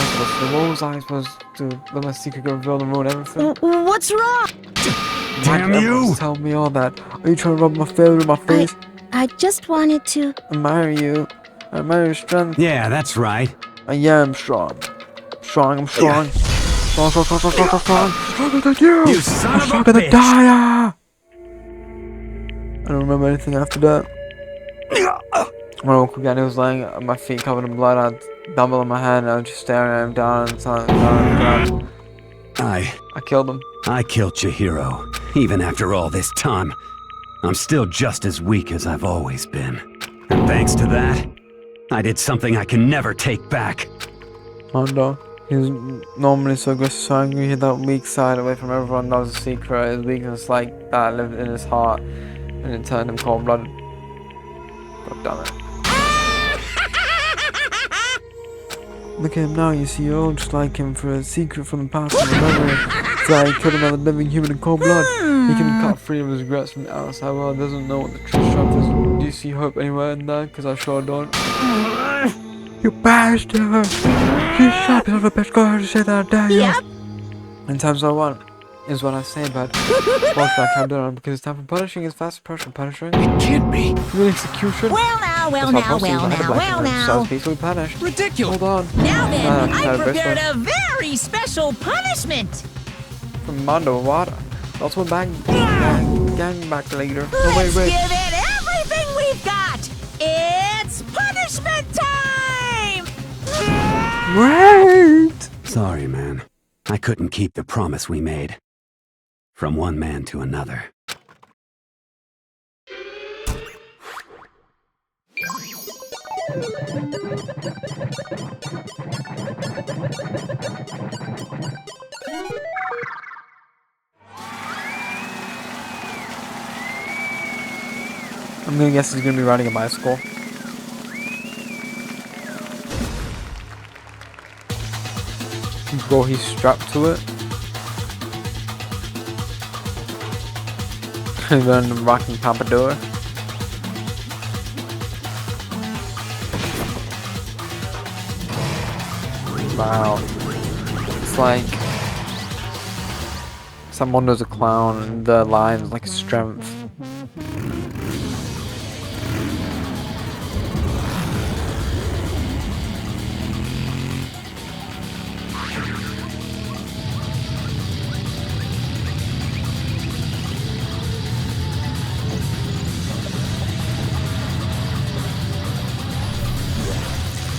I supposed to do? Let my secret get revealed and ruin everything? What's wrong? Damn you! Tell me all that. Are you trying to rub my failure in my face? I just wanted to admire you. I admire your strength. Yeah, that's right. I am strong. I'm strong. Strong. Stronger than you! You son of a stronger than bitch! Daya! I don't remember anything after that. When I woke up again, he was laying at my feet covered in blood. I had a dumbbell in my hand and I was just staring at him down and down on the ground. I killed him. I killed Chihiro, even after all this time. I'm still just as weak as I've always been. And thanks to that, I did something I can never take back. Mondo, he's normally so aggressive, so angry. He hid that weak side away from everyone. That was a secret. His weakness like that lived in his heart, and it turned him cold-blooded. God damn it. Look at him now, you see, you're all just like him for a secret from the past and memory. It's like he killed another living human in cold blood. He can cut free of his regrets from the outside world, doesn't know what the true strength is. Do you see hope anywhere in there? Because I sure don't. You bastard! You shot me on the best guy to say that, dare you? Yep. In times I want, is what I say, but watch I can't do it because it's time for punishing is fast approaching punishing. It can't be. Real execution. Well now. So peacefully punished. Ridiculous. Hold on. Now then, I Better prepared bracelet. a very special punishment. From Mondo Water. Also a gang back later. Oh, Let's wait. give it everything we've got. It's punishment time. Wait! Sorry, man. I couldn't keep the promise we made. From one man to another. I'm gonna guess he's gonna be riding a bicycle. Bro, he's strapped to it. And then rocking pompadour. Wow. It's like someone knows a clown and the line's like strength.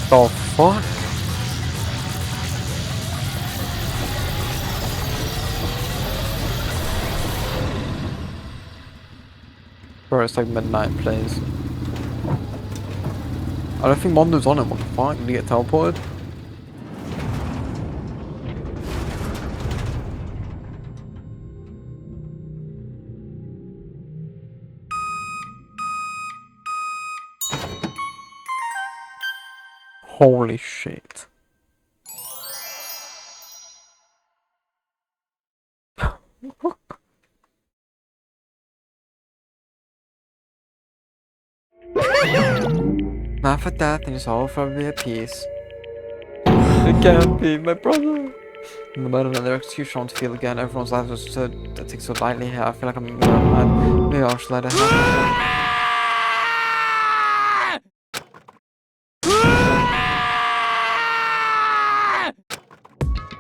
The fuck? Bro, it's like midnight, please. I don't think Mondo's on it. What the fuck? Did he get teleported? Holy shit. Not for death, and it's all for be at peace. It can't be, my brother. In the moment of their execution, I want to feel again. Everyone's lives are so that takes so lightly here. I feel like I'm mad. Maybe I should let it happen.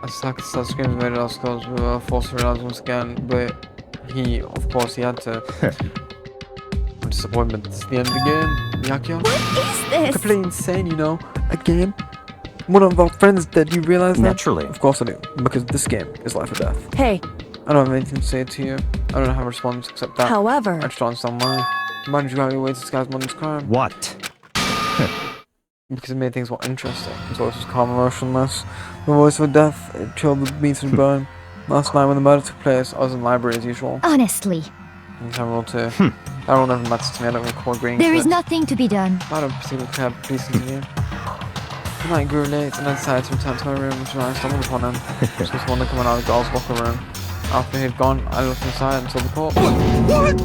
I suck at start screaming made it all because we were forced to realize once again, but he, of course, he had to. Disappointment. It's the end of the game. Yakya. What is this? Completely insane, you know. A game. One of our friends dead. You realize that? Naturally. Of course I do. Because this game is life or death. Hey, I don't have anything to say to you. I don't have a response except that. however, I just don't understand why did you have your way to disguise Mondo's crime? What? Because it made things more interesting. His voice was calm and emotionless. The voice of death, it chilled the beats and bone. Last night when the murder took place, I was in the library as usual. Honestly, In Emerald 2. That rule never matters to me. I don't recall agreeing there to is it. nothing to be done. I don't particularly care, but please continue. The night grew late, and I decided to return to my room, which I stumbled upon him. Just was one coming out of the girl's locker room. After he had gone, I looked inside and saw the corpse. What?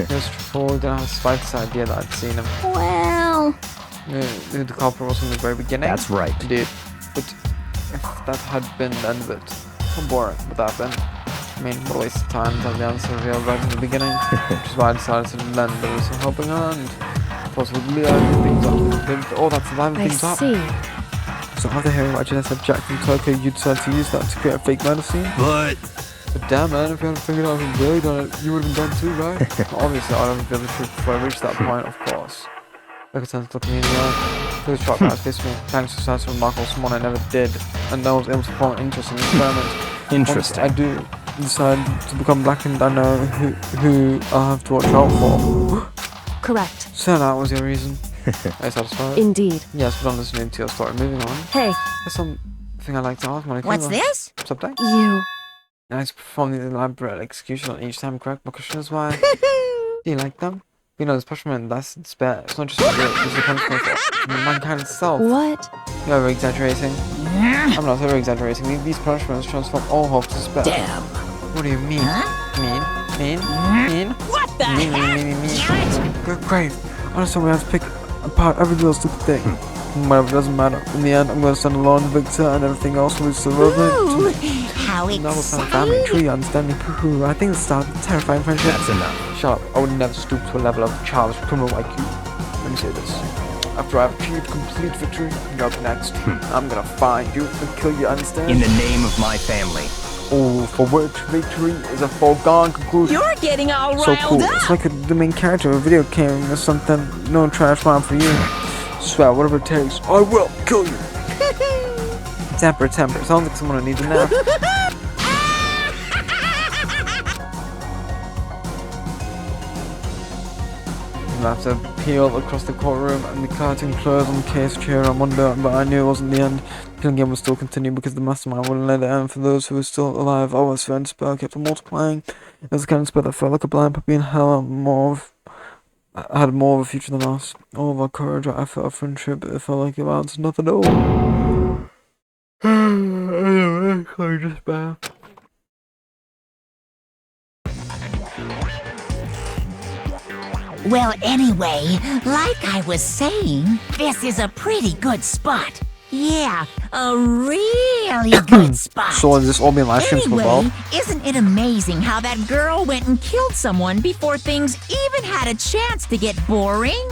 He was full, didn't have the slightest idea that I'd seen him. Well, Knew the culprit was from the very beginning. That's right. Indeed. But if that had been the end of it, how boring would that have been? I mean, what a waste of time to have the answer revealed right from the beginning. Which is why I decided to lend a little helping hand. Possibly liven things up. Oh, that's liven I things up. see. So after hearing what I just said, Jack from Tokyo, you decided to use that to create a fake murder scene? But But damn man, if you hadn't figured out who really done it, you would have been done too, right? Obviously, I don't reveal the truth before I reach that point, of course. Look at sense looking me in the eye. Please shock that pissed me. Thanks to such a remarkable someone I never did, and no one was able to form an interest in the experiment. Interesting. Once I do, decide to become black and I know who I have to watch out for. Correct. So that was your reason. Are you satisfied? Indeed. Yes, but I'm listening to your story. Moving on. Hey. There's something I'd like to ask, Monica. What's this? Subject? You. Nice perform the elaborate execution on each time correct. My question is why? Do you like them? You know, there's punishment, that's despair. It's not just a guilt, it's a punishment for mankind itself. What? You're over-exaggerating. I'm not over-exaggerating. These punishments transform all hope to despair. Damn. What do you mean? Huh? Mean? What the heck? Good grief. Honestly, we have to pick apart every little stupid thing. Whatever, doesn't matter. In the end, I'm going to stand alone, Victor, and everything else will be so relevant. How exciting! Family tree, understanding, poo-hoo. I think it's a terrifying friendship. That's enough. Shut up. I would never stoop to a level of childish criminal like you. Let me say this. After I've achieved complete victory, you're up next. I'm gonna find you and kill you, understand? In the name of my family. Oh, for which victory is a foregone conclusion. You're getting all So riled cool. up! It's like the main character of a video game or something. No trash mom for you. Swear, whatever it takes, I will kill you. Temper. Sounds like someone who needs a nap. After peeled across the courtroom and the curtain closed on the case chair, I wonder, but I knew it wasn't the end. The killing game would still continue because the mastermind wouldn't let it end for those who were still alive. I was fearing spell kept on multiplying. It was a kind of spell that felt like a blind puppy in hell. I had more of a future than us. All of our courage, I felt a friendship. It felt like it amounted to nothing at all. Anyway, I despair. Well, anyway, like I was saying, this is a pretty good spot. Yeah, a really good spot. So has this all been live streams for Anyway, Bob? isn't it amazing how that girl went and killed someone before things even had a chance to get boring?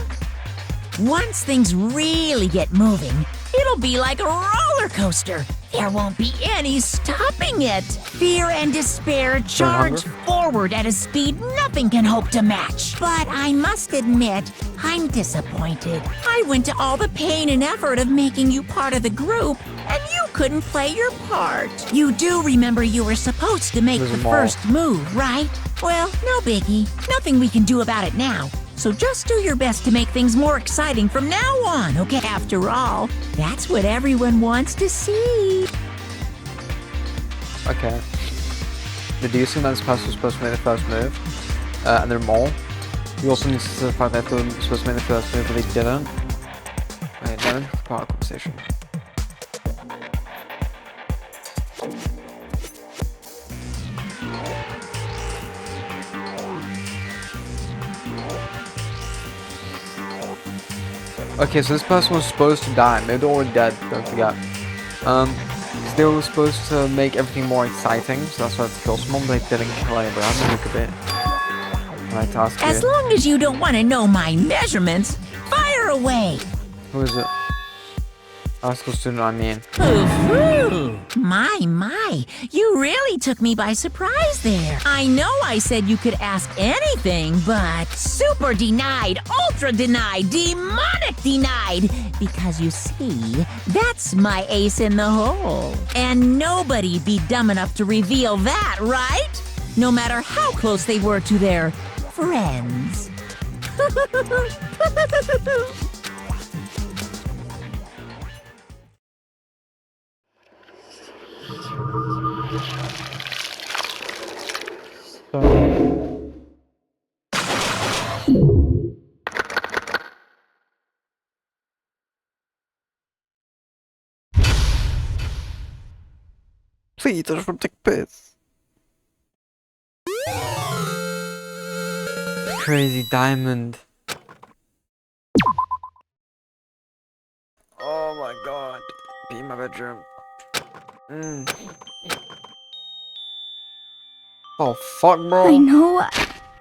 Once things really get moving, it'll be like a roller coaster. There won't be any stopping it. Fear and despair charge forward at a speed nothing can hope to match. But I must admit, I'm disappointed. I went to all the pain and effort of making you part of the group, and you couldn't play your part. You do remember you were supposed to make the first move, right? Well, no biggie. Nothing we can do about it now. So just do your best to make things more exciting from now on, okay? After all, that's what everyone wants to see. Okay. Deducing that this person was supposed to make the first move, and they're mole. You also need to certify that they were supposed to make the first move, but they didn't. Wait, no, part of the conversation. Okay, so this person was supposed to die. Maybe they're already dead, don't forget. So they were supposed to make everything more exciting, so that's why they kill someone, but they didn't kill anybody. I'm gonna look a bit. I'd like to ask you. As long as you don't want to know my measurements, fire away! Who is it? High school student, I mean. My, you really took me by surprise there. I know I said you could ask anything, but super denied, ultra denied, demonic denied. Because you see, that's my ace in the hole. And nobody be dumb enough to reveal that, right? No matter how close they were to their friends. Please, I just want to take a piss. Crazy diamond. Oh my god. Be in my bedroom. Oh fuck, bro. I know.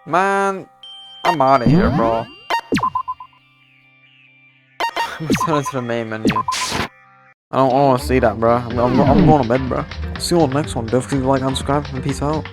Man, I'm out of here, bro. I'm turning to the main menu. I don't want to see that, bro. I'm going to bed, bro. See you on the next one. Don't forget to like and subscribe, and peace out.